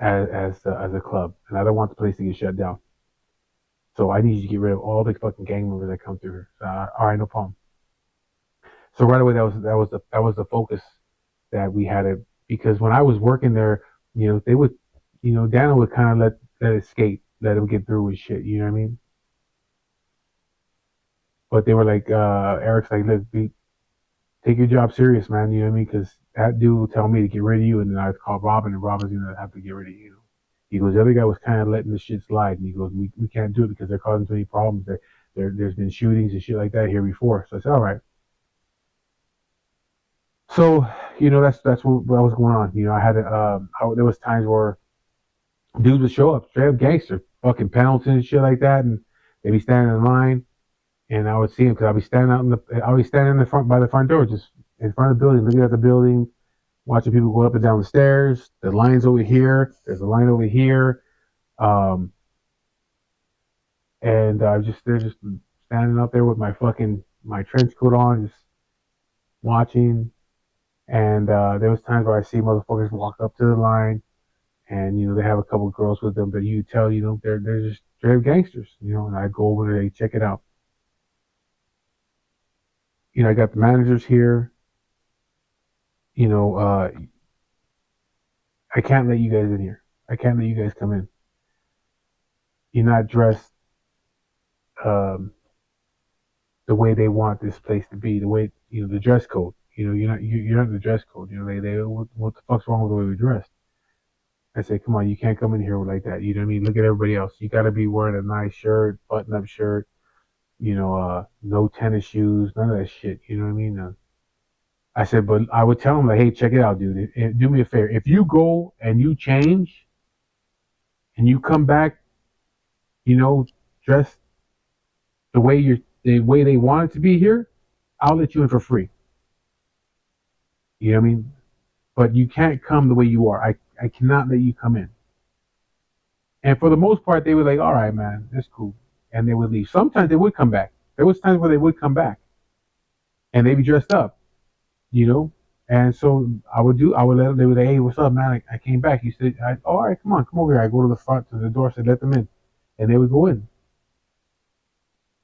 as a club. And I don't want the place to get shut down. So I need you to get rid of all the fucking gang members that come through here. All right, no problem. So right away, that was the focus that we had it because when I was working there, they would, Daniel would kind of let it skate, let him get through with shit. You know what I mean? But they were like, Eric's like, look, take your job serious, man. You know what I mean? Because that dude will tell me to get rid of you, and then I call Robin, and Robin's gonna have to get rid of you. He goes, the other guy was kind of letting the shit slide, and he goes, we can't do it because they're causing too many problems. There's been shootings and shit like that here before. So I said, all right. So that's what was going on. I had there was times where dudes would show up, straight up gangster, fucking Pendleton and shit like that, and they'd be standing in line, and I would see them because I'd be standing in the front by the front door, just in front of the building, looking at the building, watching people go up and down the stairs. The line's over here. There's a line over here, um, and they're just standing up there with my trench coat on, just watching. And there was times where I see motherfuckers walk up to the line, and they have a couple of girls with them, but you tell they're just straight gangsters, And I go over there, they check it out. I got the managers here. You know, uh, I can't let you guys in here. I can't let you guys come in. You're not dressed um, the way they want this place to be. The way the dress code. You're not the dress code. They what the fuck's wrong with the way we dress? I say, come on, you can't come in here like that. You know what I mean? Look at everybody else. You got to be wearing a nice shirt, button-up shirt. No tennis shoes, none of that shit. You know what I mean? I said, but I would tell them like, hey, check it out, dude. Do me a favor. If you go and you change and you come back, dressed the way they want it to be here, I'll let you in for free. You know what I mean? But you can't come the way you are. I cannot let you come in. And for the most part, they were like, all right, man, that's cool. And they would leave. Sometimes they would come back. There was times where they would come back and they'd be dressed up, you know. And so I would let them, they would say, hey, what's up, man? I came back. He said, all right, come on, come over here. I go to the front, to the door, said, let them in. And they would go in.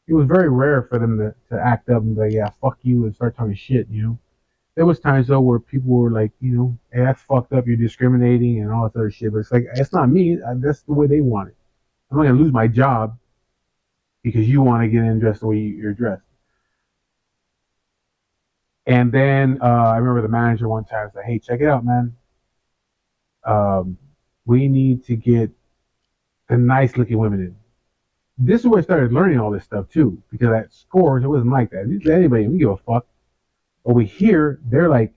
It was very rare for them to act up and be like, yeah, fuck you, and start talking shit. There was times, though, where people were like, hey, that's fucked up, you're discriminating and all that other shit. But it's like, it's not me. That's the way they want it. I'm not going to lose my job because you want to get in dressed the way you're dressed. And then I remember the manager one time said, hey, check it out, man. Um, we need to get the nice looking women in. This is where I started learning all this stuff too, because at Scores, it wasn't like that. Anybody, we give a fuck. Over here, they're like,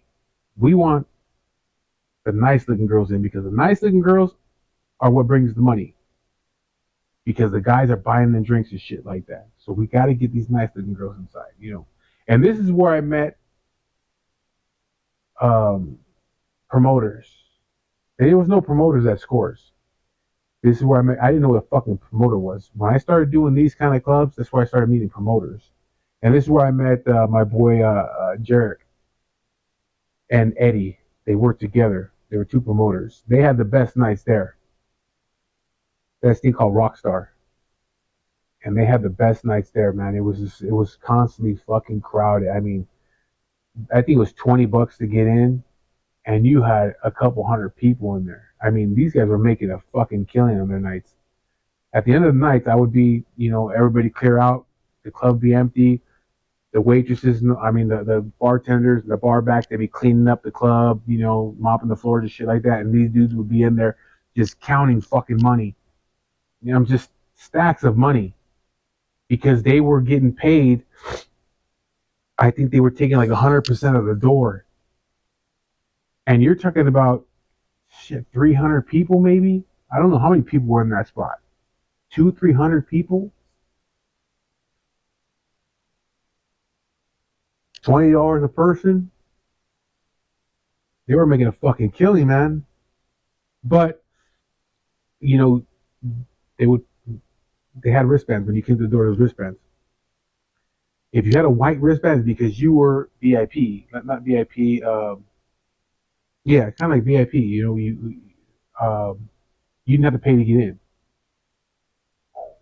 we want the nice looking girls in because the nice looking girls are what brings the money. Because the guys are buying them drinks and shit like that. So we got to get these nice looking girls inside. And this is where I met um, promoters. And there was no promoters at Scores. This is where I didn't know what a fucking promoter was. When I started doing these kind of clubs, that's where I started meeting promoters. And this is where I met my boy Jarek and Eddie. They worked together. They were two promoters. They had the best nights there. That's thing called Rockstar. And they had the best nights there, man. It was constantly fucking crowded. I mean, I think it was $20 to get in, and you had a couple hundred people in there. I mean, these guys were making a fucking killing on their nights. At the end of the night, I would be, everybody clear out, the club be empty, the waitresses, the bartenders, the bar back, they'd be cleaning up the club, mopping the floors and shit like that, and these dudes would be in there just counting fucking money, just stacks of money, because they were getting paid. I think they were taking like 100% of the door, and you're talking about shit, 300 people maybe. I don't know how many people were in that spot. 300 people. $20 a person. They were making a fucking killing, man. But you know, they would they had wristbands when you came to the door. Those wristbands. If you had a white wristband, because you were VIP, not VIP. Yeah, kind of like VIP. Um, you didn't have to pay to get in.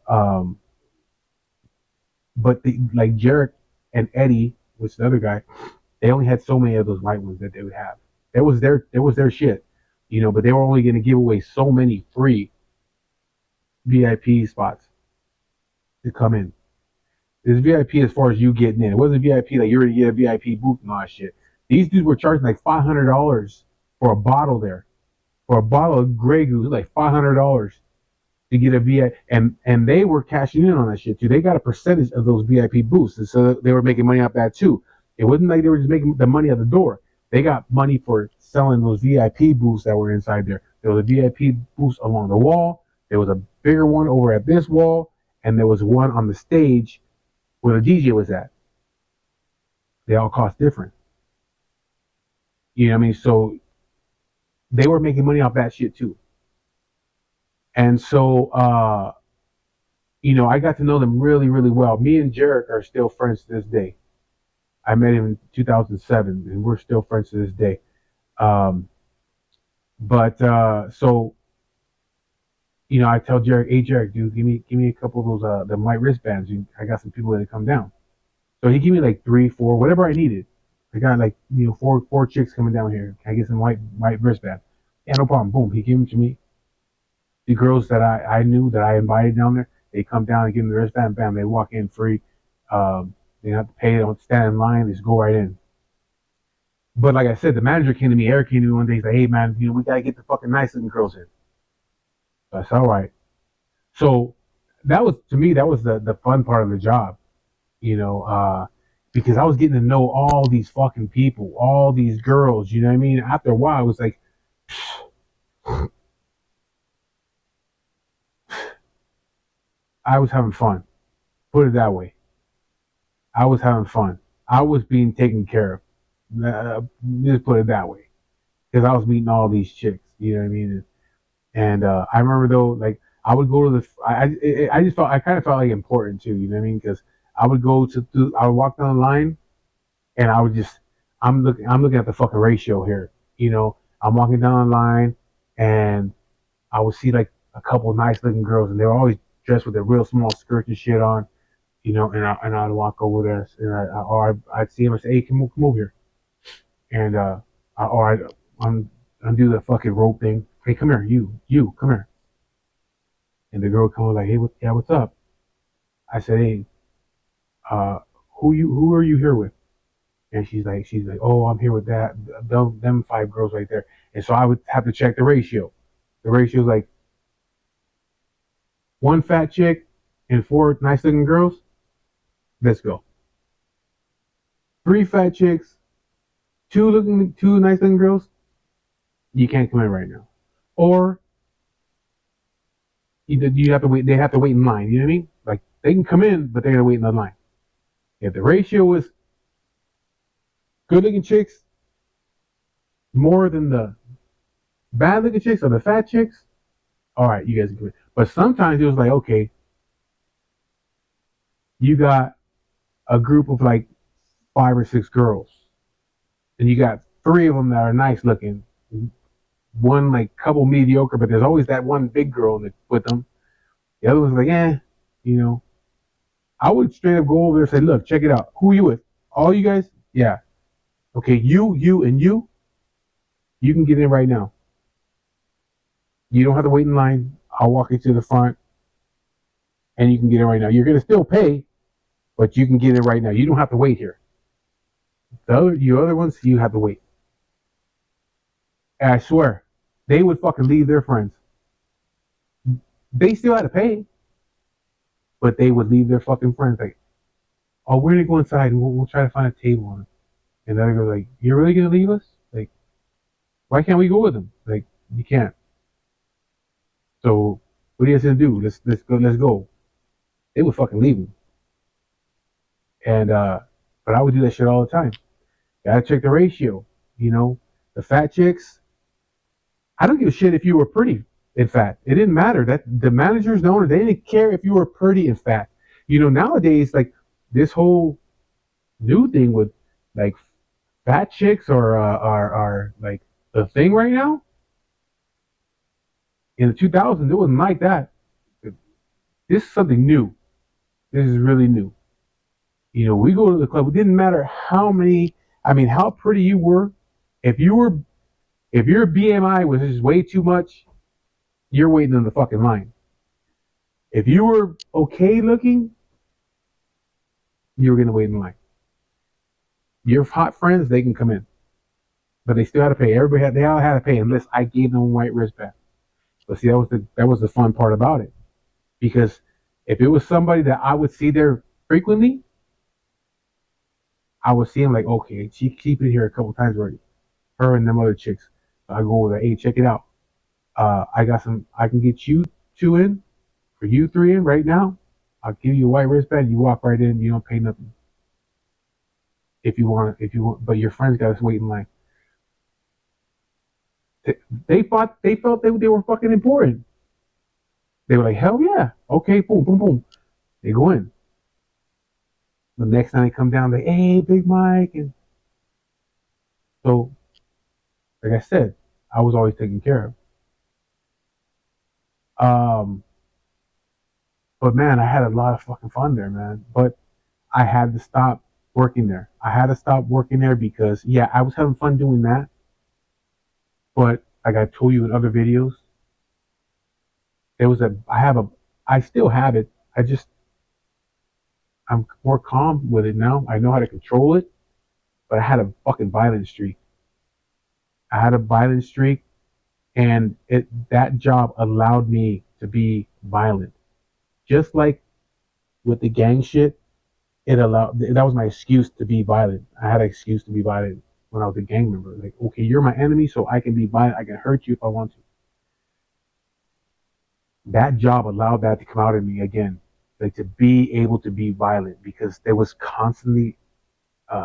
Um, but like Jarek and Eddie, which is the other guy, they only had so many of those white ones that they would have. That was their shit, But they were only going to give away so many free VIP spots to come in. It's VIP as far as you getting in. It wasn't VIP like you're going to get a VIP booth and all that shit. These dudes were charging like $500 for a bottle there. For a bottle of Grey Goose, like $500 to get a VIP, and they were cashing in on that shit too. They got a percentage of those VIP booths, and so they were making money off that too. It wasn't like they were just making the money at the door. They got money for selling those VIP booths that were inside there. There was a VIP booth along the wall. There was a bigger one over at this wall, and there was one on the stage where the DJ was at. They all cost different. You know what I mean? So they were making money off that shit too. And so, I got to know them really, really well. Me and Jarek are still friends to this day. I met him in 2007, and we're still friends to this day. Um, but so, I tell Jarek, hey Jarek, dude, give me a couple of those the white wristbands. I got some people that come down. So he gave me like 3, 4, whatever I needed. I got like four chicks coming down here. Can I get some white wristbands? Yeah, no problem. Boom, he gave them to me. The girls that I knew that I invited down there, they come down and give them the wristband, bam, they walk in free. They don't have to pay, they don't stand in line, they just go right in. But like I said, the manager came to me, Eric came to me one day, he's like, hey man, we gotta get the fucking nice looking girls in. So I said, all right. So that was, to me, that was the fun part of the job, because I was getting to know all these fucking people, all these girls, you know what I mean? After a while, it was like, I was having fun. Put it that way. I was having fun. I was being taken care of. Just put it that way. Because I was meeting all these chicks. You know what I mean? And I remember though, like I would go to I just felt, I kind of felt like important too. You know what I mean? Because I would I would walk down the line, and I would just, I'm looking at the fucking ratio here. I'm walking down the line, and I would see like a couple of nice looking girls, and they were always dressed with their real small skirts and shit on, and I'd walk over there, or I'd see him and say, "Hey, come over here," and or I'd undo the fucking rope thing. Hey, come here, you, come here. And the girl would come over like, "Hey, what's up?" I said, "Hey, uh, who are you here with?" And she's like, "Oh, I'm here with them 5 girls right there." And so I would have to check the ratio. The ratio is like 1 fat chick and 4 nice looking girls. Let's go. 3 fat chicks, 2 nice looking girls. You can't come in right now. Or you have to wait. They have to wait in line. You know what I mean? Like they can come in, but they gotta wait in the line. If the ratio is good looking chicks more than the bad looking chicks or the fat chicks, all right, you guys can come in. But sometimes it was like, okay, you got a group of like 5 or 6 girls, and you got 3 of them that are nice looking, one like couple mediocre, but there's always that one big girl with them. The other one's like, you know. I would straight up go over there and say, look, check it out. Who are you with? All you guys? Yeah. Okay, you, and you can get in right now. You don't have to wait in line. I'll walk you to the front, and you can get in right now. You're gonna still pay, but you can get in right now. You don't have to wait here. You other ones, you have to wait. And I swear, they would fucking leave their friends. They still had to pay, but they would leave their fucking friends. Like, oh, we're gonna go inside and we'll try to find a table on it. And then they go like, you're really gonna leave us? Like, why can't we go with them? Like, you can't. So what are you guys gonna do? Let's go. They would fucking leave me. And but I would do that shit all the time. Gotta check the ratio. The fat chicks. I don't give a shit if you were pretty. in fat. It didn't matter that the managers, the owners, they didn't care if you were pretty and fat. Nowadays, like this whole new thing with like fat chicks are like the thing right now. In the 2000s, it wasn't like that. This is something new. This is really new. We go to the club. It didn't matter how pretty you were. If you were, if your BMI was just way too much, you're waiting in the fucking line. If you were okay looking, you were gonna wait in line. Your hot friends, they can come in, but they still had to pay. They all had to pay unless I gave them a white wristband. But see, that was the fun part about it, because if it was somebody that I would see there frequently, I would see him like, okay, she been here a couple times already. Her and them other chicks. So I go over there, hey, check it out. I can get you two in, for you three in right now. I'll give you a white wristband. You walk right in. You don't pay nothing. If you want, but your friends got to wait in line. They felt they were fucking important. They were like, hell yeah, okay, boom, boom, boom. They go in. The next time they come down, they, hey, Big Mike, and so, like I said, I was always taken care of. But man, I had a lot of fucking fun there, man. But I had to stop working there. I had to stop working there because, yeah, I was having fun doing that. But like I told you in other videos, I still have it. I'm more calm with it now. I know how to control it. But I had a fucking violent streak. I had a violent streak, and that job allowed me to be violent. Just like with the gang shit, that was my excuse to be violent. I had an excuse to be violent when I was a gang member. Like, okay, you're my enemy, so I can be violent. I can hurt you if I want to. That job allowed that to come out in me again, like to be able to be violent, because there was constantly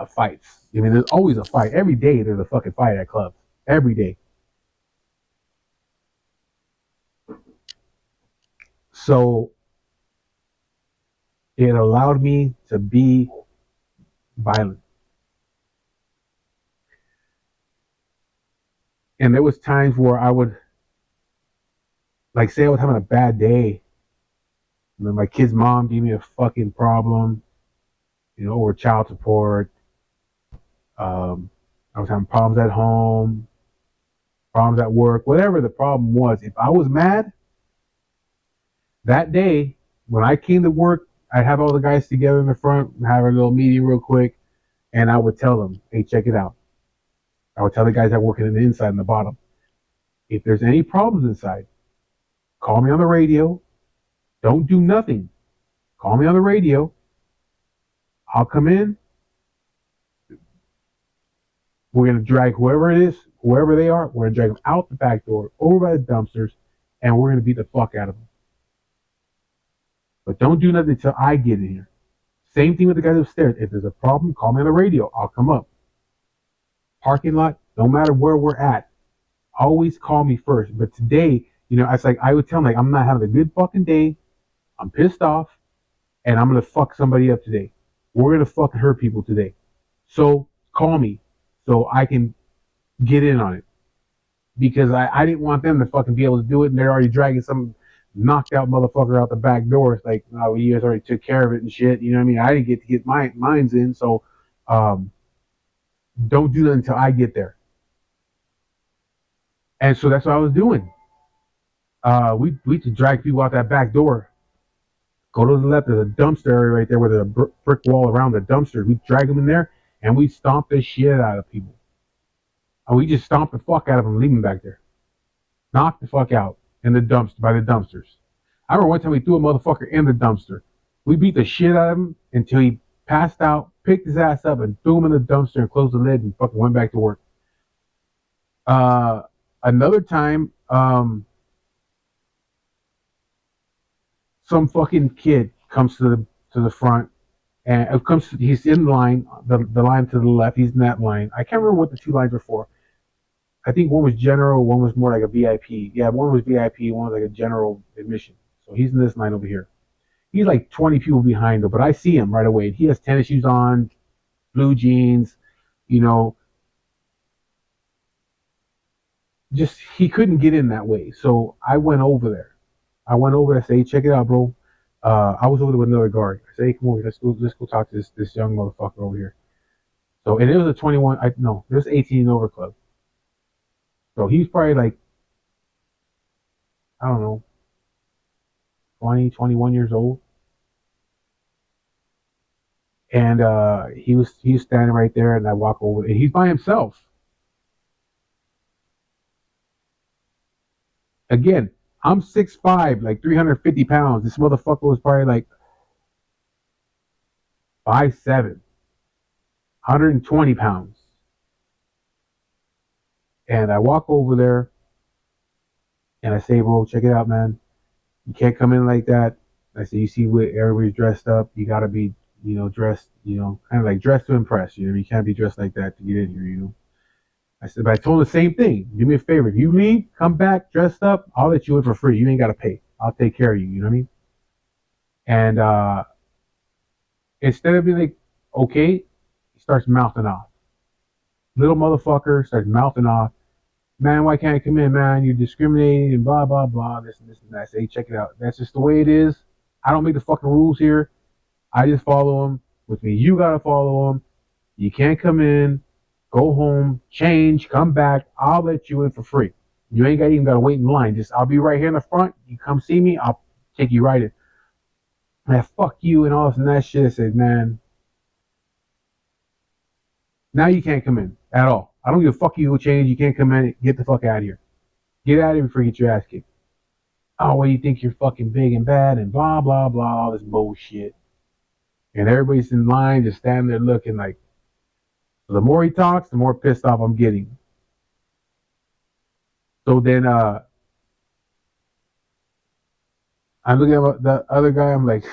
fights. I mean, there's always a fight. Every day there's a fucking fight at clubs. Every day. So it allowed me to be violent. And there was times where I would, like, say I was having a bad day, and then my kid's mom gave me a fucking problem, over child support. I was having problems at home, problems at work, whatever the problem was. If I was mad that day, when I came to work, I'd have all the guys together in the front, have a little meeting real quick, and I would tell them, hey, check it out. I would tell the guys that working in the inside and the bottom, if there's any problems inside, call me on the radio. Don't do nothing. Call me on the radio. I'll come in. We're going to drag whoever it is, whoever they are, we're going to drag them out the back door, over by the dumpsters, and we're going to beat the fuck out of them. But don't do nothing until I get in here. Same thing with the guys upstairs. If there's a problem, call me on the radio. I'll come up. Parking lot, no matter where we're at, always call me first. But today, it's like I would tell them, like, I'm not having a good fucking day. I'm pissed off, and I'm going to fuck somebody up today. We're going to fucking hurt people today. So call me so I can get in on it. Because I didn't want them to fucking be able to do it, and they're already dragging some knocked out motherfucker out the back door. It's like, no, you guys already took care of it and shit. You know what I mean? I didn't get to get mines in, so don't do that until I get there. And so that's what I was doing. We to drag people out that back door. Go to the left, there's a dumpster area right there where there's a brick wall around the dumpster. We drag them in there, and we stomp the shit out of people. And we just stomp the fuck out of them, leave them back there. Knock the fuck out in the dumpster, by the dumpsters. I remember one time we threw a motherfucker in the dumpster. We beat the shit out of him until he passed out, picked his ass up, and threw him in the dumpster and closed the lid and fucking went back to work. Another time, some fucking kid comes to the front, and he's in line, the line to the left. He's in that line. I can't remember what the two lines are for. I think one was general, one was more like a VIP. Yeah, one was VIP, one was like a general admission. So he's in this line over here. He's like 20 people behind him, but I see him right away. He has tennis shoes on, blue jeans, you know, just he couldn't get in that way. So I went over there. I went over there. I said, hey, check it out, bro. I was over there with another guard. I said, hey, come over, let's go talk to this young motherfucker over here. So and it was a 21. No, it was 18 and over club. So he's probably like, I don't know, 20, 21 years old. And he was standing right there, and I walk over, and he's by himself. Again, I'm 6'5", like 350 pounds. This motherfucker was probably like 5'7", 120 pounds. And I walk over there, and I say, bro, check it out, man. You can't come in like that. I say, you see what everybody's dressed up. You gotta be, dressed, kind of like dressed to impress. You can't be dressed like that to get in here. I said, but I told him the same thing. Do me a favor. If you leave, come back dressed up, I'll let you in for free. You ain't got to pay. I'll take care of you. You know what I mean? And instead of being like, okay, he starts mouthing off. Little motherfucker starts mouthing off. Man, why can't I come in, man? You're discriminating and blah, blah, blah, this and this and that. I say, hey, check it out. That's just the way it is. I don't make the fucking rules here. I just follow them. With me, you got to follow them. You can't come in. Go home, change, come back. I'll let you in for free. You ain't even got to wait in line. Just I'll be right here in the front. You come see me. I'll take you right in. Man, fuck you and all this and that shit. I said, man, now you can't come in at all. I don't give a fuck you will change. You can't come in. Get the fuck out of here. Get out of here before you get your ass kicked. Oh, well, you think you're fucking big and bad and blah, blah, blah, all this bullshit. And everybody's in line just standing there looking like, the more he talks, the more pissed off I'm getting. So then I'm looking at the other guy. I'm like,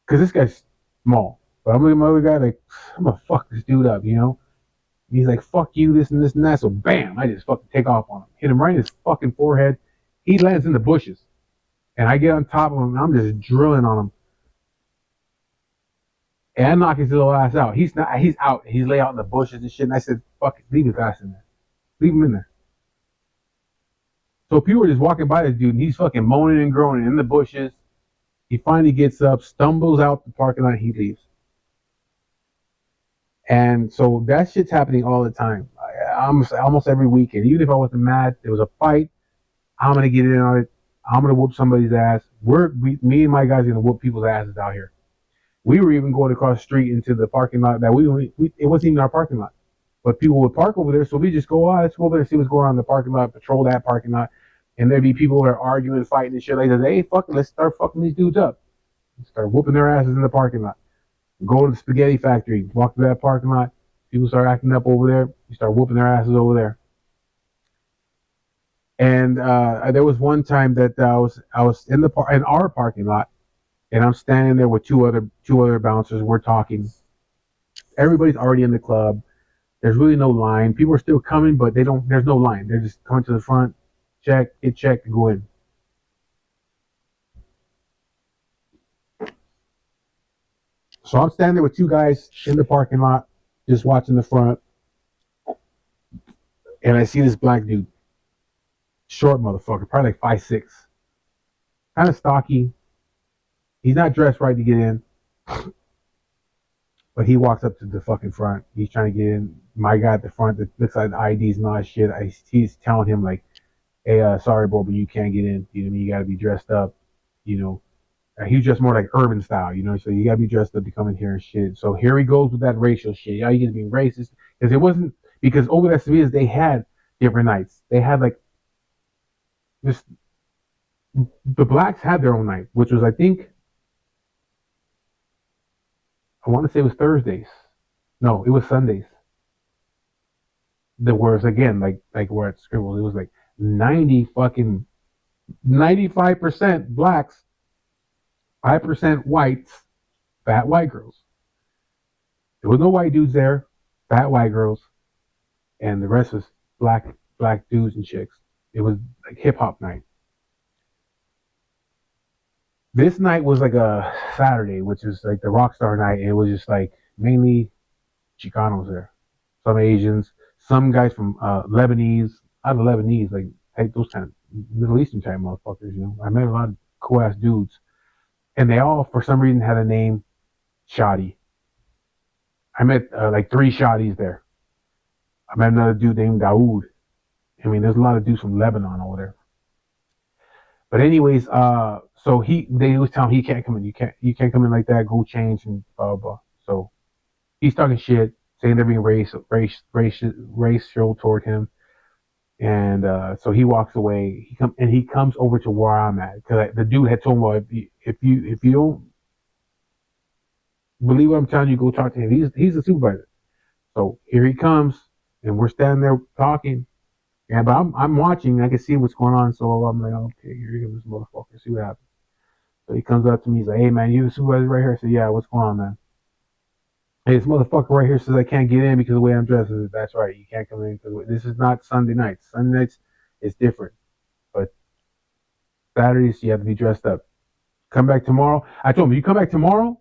because this guy's small. But I'm looking at my other guy like, I'm going to fuck this dude up, And he's like, fuck you, this and this and that. So bam, I just fucking take off on him. Hit him right in his fucking forehead. He lands in the bushes. And I get on top of him, and I'm just drilling on him. And I knock his little ass out. He's out. He's lay out in the bushes and shit. And I said, fuck it, leave his ass in there. Leave him in there. So people were just walking by this dude, and he's fucking moaning and groaning in the bushes. He finally gets up, stumbles out the parking lot, and he leaves. And so that shit's happening all the time. Almost every weekend. Even if I wasn't mad, there was a fight, I'm going to get in on it. I'm going to whoop somebody's ass. Me and my guys are going to whoop people's asses out here. We were even going across the street into the parking lot that it wasn't even our parking lot. But people would park over there, so we just go, let's go over there and see what's going on in the parking lot, patrol that parking lot. And there'd be people that are arguing, fighting and shit like that. Hey, fuck it, let's start fucking these dudes up. Start whooping their asses in the parking lot. Go to the spaghetti factory, walk to that parking lot. People start acting up over there. You start whooping their asses over there. And there was one time that I was in our parking lot, and I'm standing there with two other bouncers. We're talking. Everybody's already in the club. There's really no line. People are still coming, but there's no line. They're just coming to the front, get checked, and go in. So I'm standing there with two guys in the parking lot, just watching the front. And I see this black dude. Short motherfucker, probably like 5'6". Kind of stocky. He's not dressed right to get in. But he walks up to the fucking front. He's trying to get in. My guy at the front that looks like the IDs and all that shit. He's telling him like, hey, sorry, bro, but you can't get in. You know what I mean? You got to be dressed up. He's just more like urban style, So you got to be dressed up to come in here and shit. So here he goes with that racial shit. Yeah, you gonna be racist. Because over at Sevilla's, they had different nights. They had like, the blacks had their own night, which was, I think, I want to say it was Thursdays. No, it was Sundays. There was, again, like where at Scribbles, it was like 95% blacks, 5% whites, fat white girls. There was no white dudes there, fat white girls, and the rest was black dudes and chicks. It was like hip hop night. This night was like a Saturday, which is like the Rockstar night. And it was just like mainly Chicanos there, some Asians, some guys from Lebanese, out of Lebanese, like those kind of Middle Eastern type motherfuckers. You know, I met a lot of cool ass dudes, and they all for some reason had a name Shadi. I met like three Shadis there. I met another dude named Daoud. I mean, there's a lot of dudes from Lebanon over there. But anyways, so they was telling him he can't come in. You can't come in like that. Go change and blah blah blah. So he's talking shit, saying they're being racial toward him, and so he walks away. He comes over to where I'm at because the dude had told him, well, if you don't believe what I'm telling you, go talk to him. He's the supervisor. So here he comes, and we're standing there talking. Yeah, but I'm watching. I can see what's going on. So I'm like, okay, here he comes, this motherfucker. See what happens. So he comes up to me. He's like, hey man, you the supervisor right here? I said, yeah. What's going on, man? Hey, this motherfucker right here says I can't get in because of the way I'm dressed. I said, that's right. You can't come in because this is not Sunday nights. Sunday nights is different, but Saturdays you have to be dressed up. Come back tomorrow. I told him, you come back tomorrow,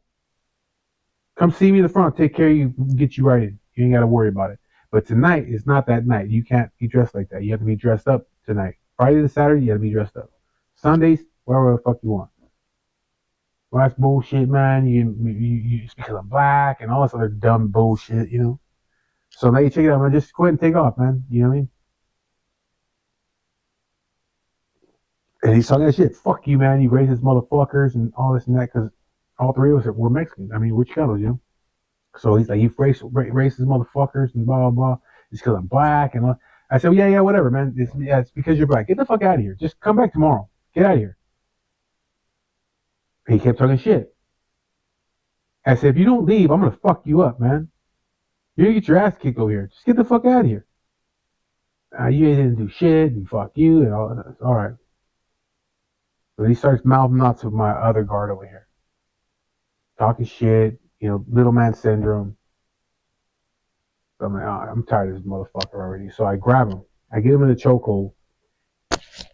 come see me in the front. I'll take care of you, get you right in. You ain't got to worry about it. But tonight is not that night. You can't be dressed like that. You have to be dressed up tonight. Friday to Saturday, you have to be dressed up. Sundays, wherever the fuck you want. Well, that's bullshit, man. You it's because I'm black and all this other dumb bullshit, you know. So now you check it out, man. Just go ahead and take off, man. You know what I mean? And he's talking that shit. Fuck you, man. You racist motherfuckers and all this and that because all three of us were Mexicans. I mean, we're Chicanos, you know. So he's like, you racist motherfuckers and blah, blah, blah. It's because I'm black and all. I said, well, yeah, whatever, man. It's because you're black. Get the fuck out of here. Just come back tomorrow. Get out of here. He kept talking shit. I said, if you don't leave, I'm going to fuck you up, man. You're going to get your ass kicked over here. Just get the fuck out of here. You didn't do shit and fuck you and all that. All right. So he starts mouthing off to my other guard over here. Talking shit, little man syndrome. So I'm like, I'm tired of this motherfucker already. So I grab him. I get him in the chokehold.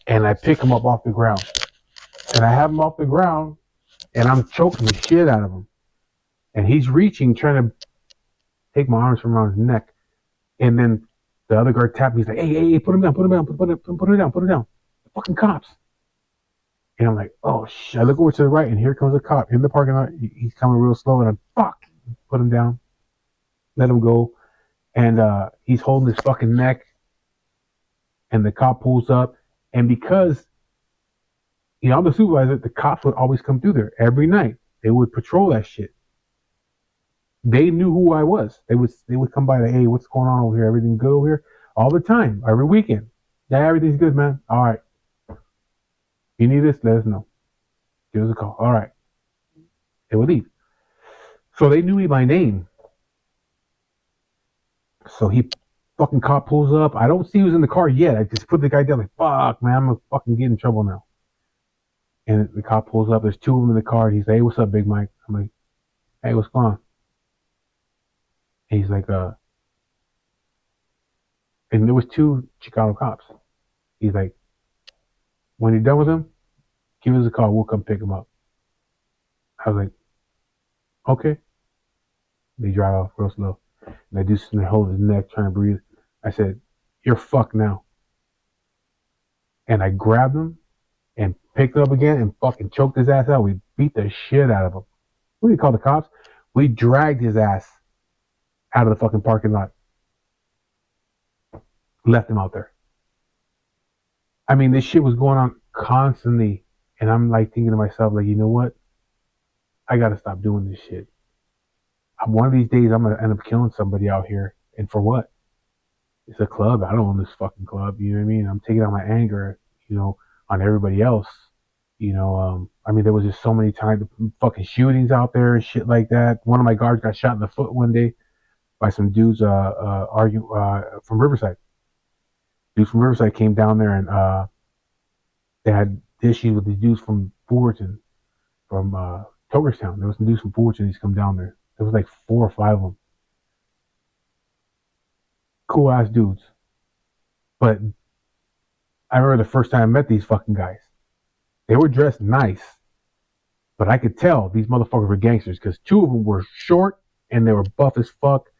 And I pick him up off the ground. And I have him off the ground. And I'm choking the shit out of him. And he's reaching, trying to take my arms from around his neck. And then the other guard tapped me. He's like, hey, put him down, put him down. The fucking cops. And I'm like, oh shit. I look over to the right, and here comes a cop in the parking lot. He's coming real slow, and I'm put him down, let him go. And he's holding his fucking neck. And the cop pulls up. And because, I'm the supervisor, the cops would always come through there every night. They would patrol that shit. They knew who I was. They would come by, like, hey, what's going on over here? Everything good over here? All the time, every weekend. Yeah, everything's good, man. All right. You need this? Let us know. Give us a call. All right. They would leave. So they knew me by name. So he fucking cop pulls up. I don't see who's in the car yet. I just put the guy down like, fuck, man, I'm gonna fucking get in trouble now. And the cop pulls up. There's two of them in the car. He's like, hey, what's up, Big Mike? I'm like, hey, what's going on? And he's like, and there was two Chicano cops. He's like, when you're done with him, give us a call. We'll come pick him up. I was like, okay. They drive off real slow. And I do something to hold his neck, trying to breathe. I said, you're fucked now. And I grabbed him and picked him up again and fucking choked his ass out. We beat the shit out of him. What do you call the cops? We dragged his ass out of the fucking parking lot. Left him out there. I mean, this shit was going on constantly. And I'm like thinking to myself, like, you know what? I gotta stop doing this shit. One of these days, I'm gonna end up killing somebody out here. And for what? It's a club. I don't own this fucking club. You know what I mean? I'm taking out my anger, on everybody else. I mean, there was just so many times, fucking shootings out there and shit like that. One of my guards got shot in the foot one day by some dudes from Riverside. Dudes from Riverside came down there and they had issues with these dudes from Fullerton, from Togerstown. There was some dudes from Fullerton. He's come down there. There was like 4 or 5 of them. Cool ass dudes. But I remember the first time I met these fucking guys. They were dressed nice, but I could tell these motherfuckers were gangsters because two of them were short and they were buff as fuck,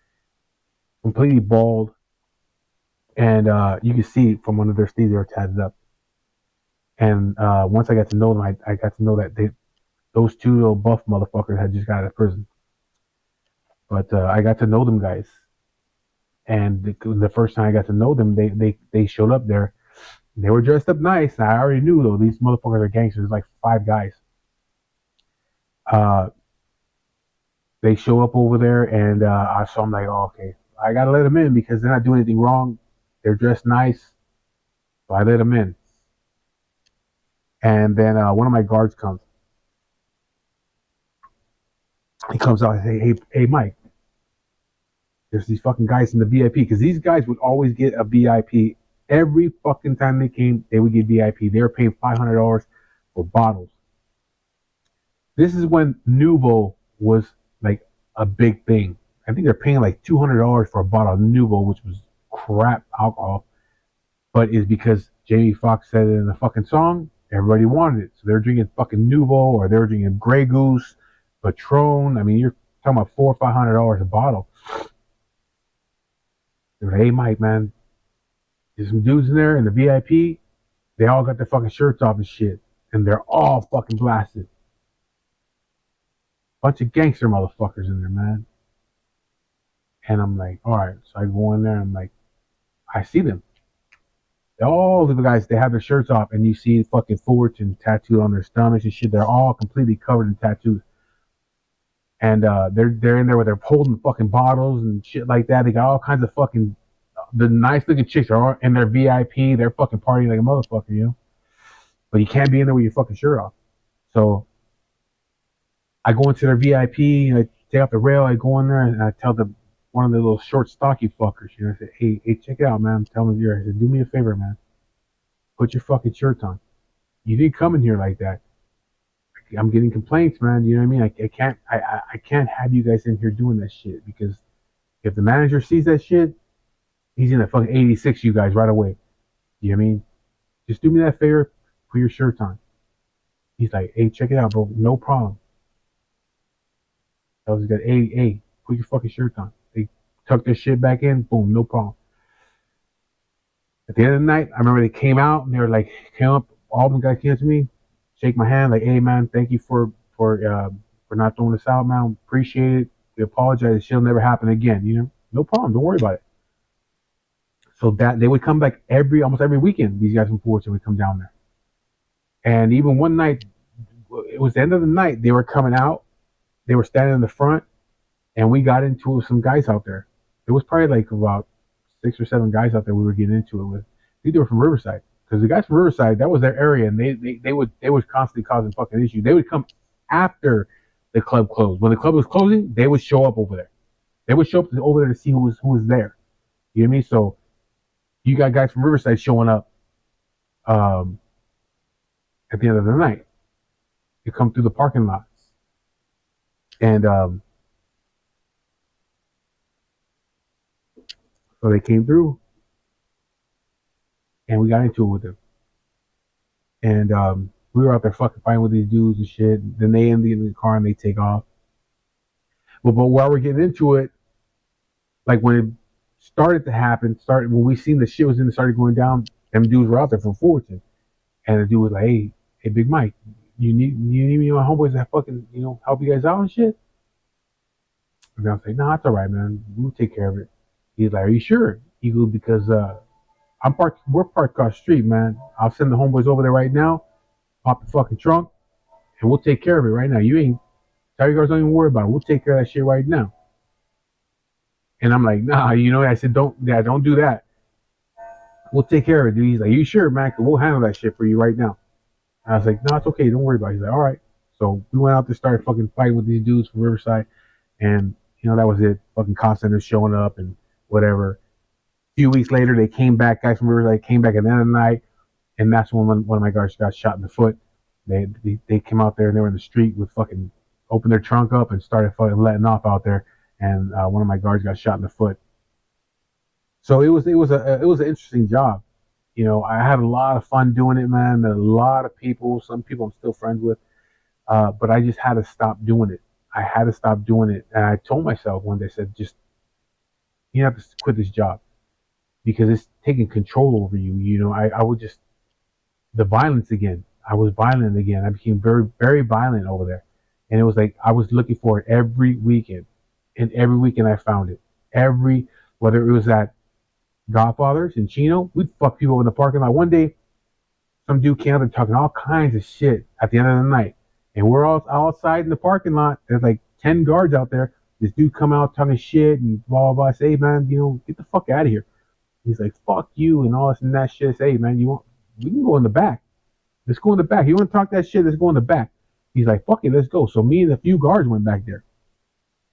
completely bald, and you could see from under their sleeves they were tatted up. And once I got to know them, I got to know that those two little buff motherfuckers had just got out of prison. But I got to know them guys, and the first time I got to know them, they showed up there. They were dressed up nice. I already knew though these motherfuckers are gangsters. Like five guys. Uh, they show up over there, and so I'm like, oh, okay, I gotta let them in because they're not doing anything wrong. They're dressed nice, so I let them in. And then one of my guards comes. He comes out and say, hey, Mike, there's these fucking guys in the VIP because these guys would always get a VIP every fucking time they came. They would get VIP. They were paying $500 for bottles. This is when Nouveau was like a big thing. I think they're paying like $200 for a bottle of Nouveau, which was crap alcohol, but it's because Jamie Foxx said it in the fucking song. Everybody wanted it, so they're drinking fucking Nouveau or they're drinking Grey Goose, Patron. I mean, you're talking about $400 or $500 a bottle. They're like, hey, Mike, man, there's some dudes in there in the VIP. They all got their fucking shirts off and shit, and they're all fucking blasted. Bunch of gangster motherfuckers in there, man. And I'm like, all right. So I go in there and I'm like, I see them. All of the guys, they have their shirts off, and you see fucking Fullerton tattooed on their stomachs and shit. They're all completely covered in tattoos. And they're in there with their holding fucking bottles and shit like that. They got all kinds of fucking the nice looking chicks are all in their VIP. They're fucking partying like a motherfucker, you know. But you can't be in there with your fucking shirt off. So I go into their VIP and I take off the rail. I go in there and I tell them one of the little short, stocky fuckers. You know, I said, hey, check it out, man. Tell them here. I said, do me a favor, man. Put your fucking shirt on. You didn't come in here like that. I'm getting complaints, man. You know what I mean? I can't have you guys in here doing that shit because if the manager sees that shit, he's gonna fucking 86 you guys right away. You know what I mean? Just do me that favor. Put your shirt on. He's like, hey, check it out, bro. No problem. I was like, hey, put your fucking shirt on. They tuck their shit back in. Boom, no problem. At the end of the night, I remember they came out and they were like, came up. All of them guys came up to me, shake my hand, like, hey man, thank you for not throwing us out, man. Appreciate it. We apologize. It'll never happen again. You know, no problem. Don't worry about it. So that they would come back almost every weekend. These guys from Fullerton would come down there. And even one night, it was the end of the night. They were coming out. They were standing in the front, and we got into some guys out there. It was probably like about 6 or 7 guys out there we were getting into it with. I think they were from Riverside because the guys from Riverside, that was their area, and they would constantly causing fucking issues. They would come after the club closed. When the club was closing, they would show up over there. They would show up over there to see who was there. You know what I mean? So you got guys from Riverside showing up at the end of the night. They come through the parking lots. And so they came through and we got into it with them. And we were out there fucking fighting with these dudes and shit. Then they end in the car and they take off. But while we're getting into it, like when it started to happen, when we seen the shit was in, started going down, them dudes were out there from Fullerton. And the dude was like, hey, Big Mike, you need me and my homeboys to fucking, help you guys out and shit? And I was like, nah, it's all right, man. We'll take care of it. He's like, are you sure? He goes, because we're parked across the street, man. I'll send the homeboys over there right now, pop the fucking trunk, and we'll take care of it right now. Tell you guys, don't even worry about it. We'll take care of that shit right now. And I'm like, nah, I said, don't do that. We'll take care of it, dude. He's like, you sure, man? We'll handle that shit for you right now. And I was like, no, it's okay. Don't worry about it. He's like, all right. So we went out there, started fucking fighting with these dudes from Riverside. And, that was it. Fucking Constantine showing up and whatever. A few weeks later, they came back. Guys from Riverside came back at the end of the night. And that's when one of my guards got shot in the foot. They came out there and they were in the street with fucking opened their trunk up and started fucking letting off out there. And one of my guards got shot in the foot. So it was an interesting job. I had a lot of fun doing it, man. Met a lot of people. Some people I'm still friends with. But I just had to stop doing it. I had to stop doing it. And I told myself one day, I said, just, you have to quit this job because it's taking control over you. I would just, the violence again. I was violent again. I became very, very violent over there. And it was like, I was looking for it every weekend. And every weekend I found it. Whether it was at Godfather's in Chino, we'd fuck people in the parking lot. One day, some dude came up and talking all kinds of shit at the end of the night. And we're all outside in the parking lot. There's like 10 guards out there. This dude come out talking shit and blah, blah, blah. I say, hey, man, get the fuck out of here. He's like, fuck you and all this and that shit. I say, hey, man, we can go in the back. Let's go in the back. You want to talk that shit? Let's go in the back. He's like, fuck it, let's go. So me and a few guards went back there.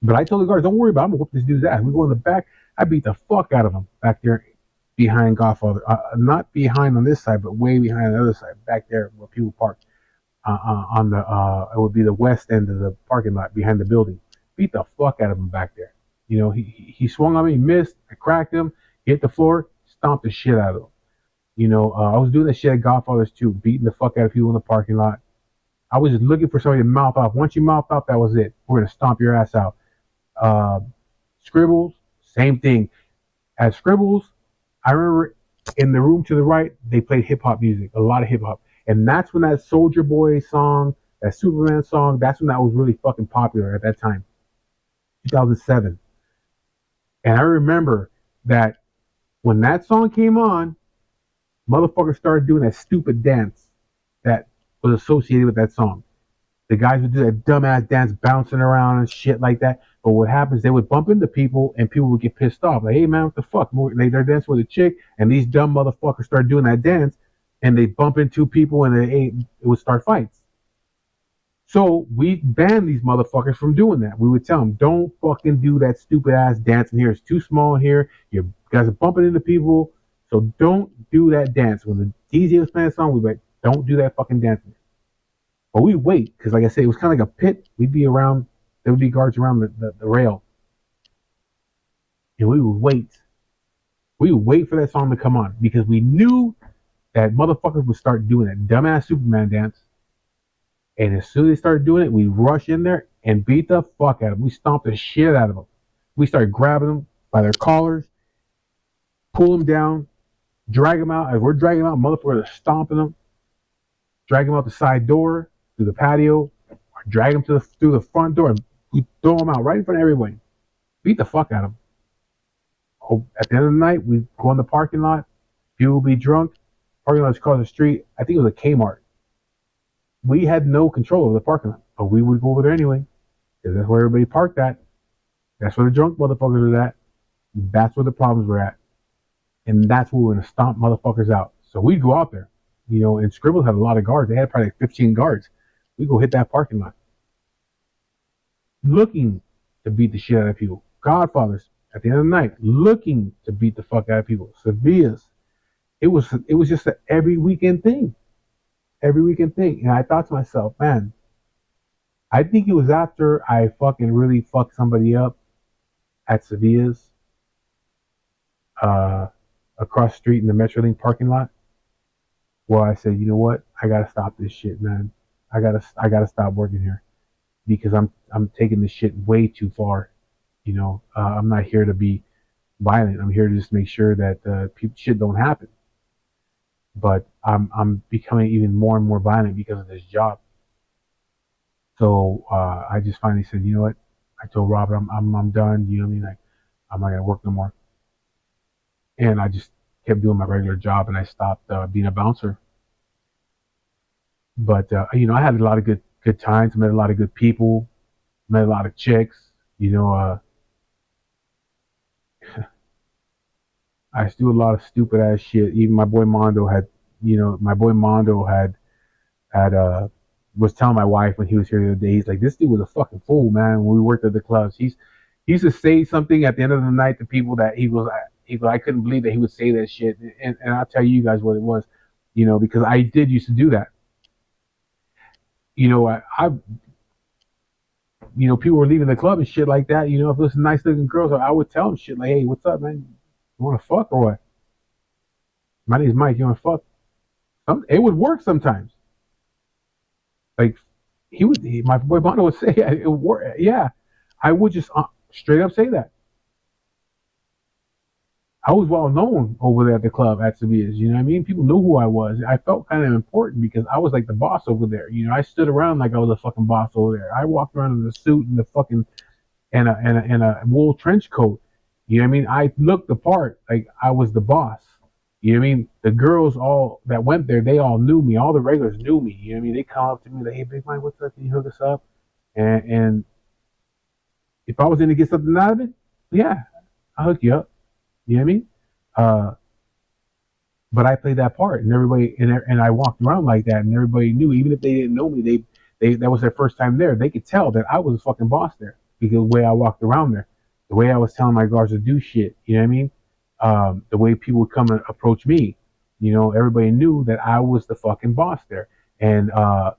But I told the guards, don't worry about it. I'm going to whoop this dude's ass. We go in the back. I beat the fuck out of him back there behind Godfather. Not behind on this side, but way behind on the other side, back there where people park. On the it would be the west end of the parking lot behind the building. Beat the fuck out of him back there. He swung on me, missed. I cracked him, hit the floor, stomped the shit out of him. I was doing that shit at Godfather's too, beating the fuck out of people in the parking lot. I was just looking for somebody to mouth off. Once you mouth off, that was it. We're gonna stomp your ass out. Uh, Scribbles, same thing. At Scribbles, I remember in the room to the right, they played hip hop music, a lot of hip hop. And that's when that Soldier Boy song, that Superman song, that's when that was really fucking popular at that time, 2007. And I remember that when that song came on, motherfuckers started doing that stupid dance that was associated with that song. The guys would do that dumbass dance, bouncing around and shit like that. But what happens, they would bump into people and people would get pissed off. Like, hey, man, what the fuck? They're dancing with a chick and these dumb motherfuckers start doing that dance and they bump into people and it would start fights. So we banned these motherfuckers from doing that. We would tell them, don't fucking do that stupid ass dance in here. It's too small here. You guys are bumping into people. So don't do that dance. When the DJ was playing a song, we'd be like, don't do that fucking dance. But we'd wait, because like I said, it was kind of like a pit. We'd be around, there would be guards around the rail. And we would wait. We would wait for that song to come on, because we knew that motherfuckers would start doing that dumbass Superman dance. And as soon as they started doing it, we rush in there and beat the fuck out of them. We stomped the shit out of them. We started grabbing them by their collars, pull them down, drag them out. As we're dragging them out, motherfuckers are stomping them, drag them out the side door, through the patio, drag them through the front door, and we throw them out right in front of everybody. Beat the fuck out of them. Oh, at the end of the night, we go in the parking lot. People would be drunk. Parking lot's across the street. I think it was a Kmart. We had no control over the parking lot, but we would go over there anyway, because that's where everybody parked at. That's where the drunk motherfuckers were at. That's where the problems were at. And that's where we're going to stomp motherfuckers out. So we'd go out there, and Scribbles had a lot of guards. They had probably like 15 guards. We'd go hit that parking lot, looking to beat the shit out of people. Godfathers, at the end of the night, looking to beat the fuck out of people. Sevillas. It was just an every weekend thing. Every weekend thing. And I thought to myself, man, I think it was after I fucking really fucked somebody up at Sevilla's, across the street in the Metrolink parking lot, where I said, you know what? I gotta stop this shit, man. I gotta stop working here, because I'm taking this shit way too far. I'm not here to be violent. I'm here to just make sure that shit don't happen. But I'm becoming even more and more violent because of this job. So I just finally said, you know what? I told Robert, I'm done. You know what I mean? Like, I'm not gonna work no more. And I just kept doing my regular job, and I stopped being a bouncer. But I had a lot of good times. Met a lot of good people. Met a lot of chicks. I do a lot of stupid ass shit. Even my boy Mondo had was telling my wife when he was here the other day. He's like, this dude was a fucking fool, man. When we worked at the clubs, he used to say something at the end of the night to people that I couldn't believe that he would say that shit. And I'll tell you guys what it was, because I did used to do that. People were leaving the club and shit like that. If it was nice looking girls, I would tell them shit like, hey, what's up, man? You want to fuck or what? My name's Mike. You want to fuck? It would work sometimes. Like my boy Bono would say, it would work. Yeah, I would just straight up say that. I was well known over there at the club at Sevilla's. You know what I mean? People knew who I was. I felt kind of important because I was like the boss over there. You know, I stood around like I was a fucking boss over there. I walked around in a suit and the fucking and a wool trench coat. You know what I mean? I looked the part like I was the boss. You know what I mean? The girls all that went there, they all knew me. All the regulars knew me. You know what I mean? They come up to me like, "Hey, Big Mike, what's up? Can you hook us up?" And if I was going to get something out of it, yeah, I'll hook you up. You know what I mean? Uh, but I played that part, and everybody and I walked around like that, and everybody knew, even if they didn't know me, they that was their first time there. They could tell that I was a fucking boss there because the way I walked around there, the way I was telling my guards to do shit. You know what I mean? The way people would come and approach me. You know, everybody knew that I was the fucking boss there, and the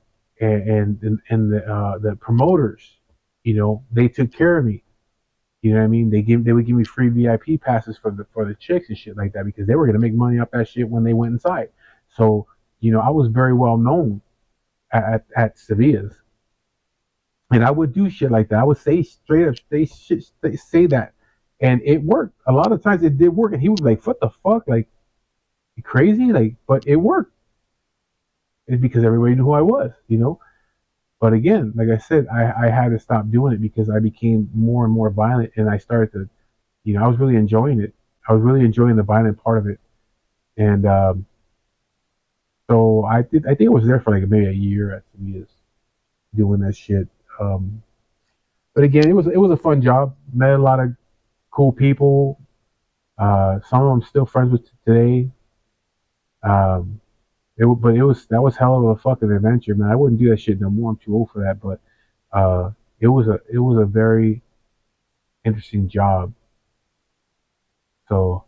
promoters, you know, they took care of me. You know what I mean? They would give me free VIP passes for the chicks and shit like that because they were gonna make money off that shit when they went inside. So you know, I was very well known at Sevilla's, and I would do shit like that. I would say straight up, say that, and it worked. A lot of times it did work, and he was like, "What the fuck? Like, you crazy?" Like, but it worked. It's because everybody knew who I was, you know. But again, like I said, I had to stop doing it because I became more and more violent, and I started to, you know, I was really enjoying it. I was really enjoying the violent part of it, and so I did. I think I was there for like maybe a year at Samia's doing that shit. Um, but again, it was a fun job. Met a lot of cool people. Some of them still friends with today. Um, but it was that was hell of a fucking adventure, man. I wouldn't do that shit no more. I'm too old for that. But it was a very interesting job. So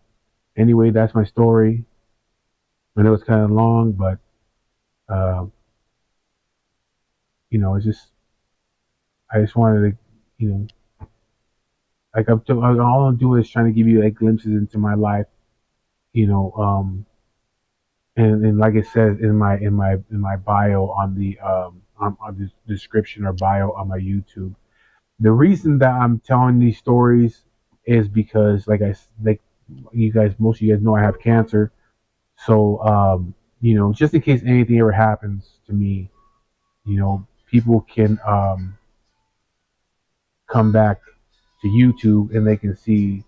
anyway, that's my story. I know it's kind of long, but uh, you know, it's just I just wanted to, you know, like all I'm doing is trying to give you like glimpses into my life, you know, and like it says in my bio on on the description or bio on my YouTube. The reason that I'm telling these stories is because, like you guys, most of you guys know I have cancer, so you know, just in case anything ever happens to me, you know, people can come back to YouTube and they can see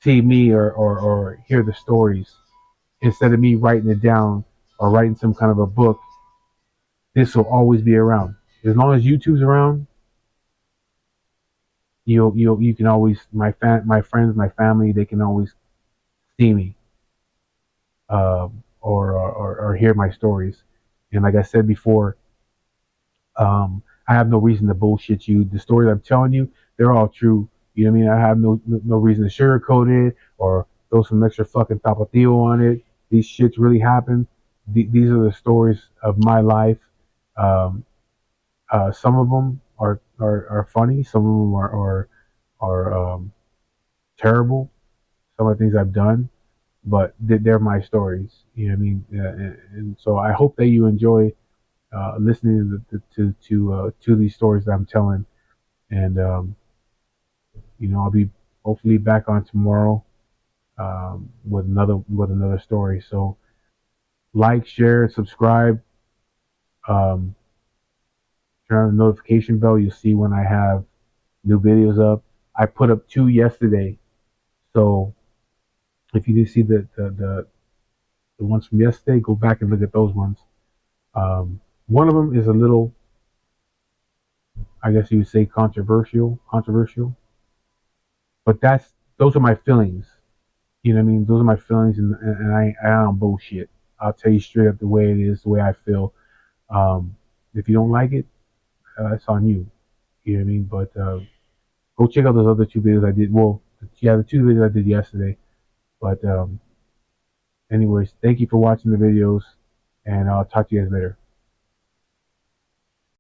me or hear the stories instead of me writing it down or writing some kind of a book. This will always be around as long as YouTube's around. You can always my friends, my family, they can always see me or hear my stories. And like I said before, I have no reason to bullshit you. The stories I'm telling you, they're all true. You know what I mean? I have no reason to sugarcoat it or throw some extra fucking tapatio on it. These shits really happen. These are the stories of my life. Um, some of them are funny. Some of them are terrible. Some of the things I've done, but they're my stories. You know what I mean? And so I hope that you enjoy listening to these stories that I'm telling. And you know, I'll be hopefully back on tomorrow with another story. So like, share, subscribe, um, turn on the notification bell. You'll see when I have new videos up. I put up 2 yesterday, so if you did see the ones from yesterday, go back and look at those ones. One of them is a little, I guess you would say, controversial, but those are my feelings. You know what I mean? Those are my feelings, and I don't bullshit. I'll tell you straight up the way it is, the way I feel. If you don't like it, it's on you. You know what I mean? But go check out those other 2 videos I did. Well, yeah, the 2 videos I did yesterday. But anyways, thank you for watching the videos, and I'll talk to you guys later.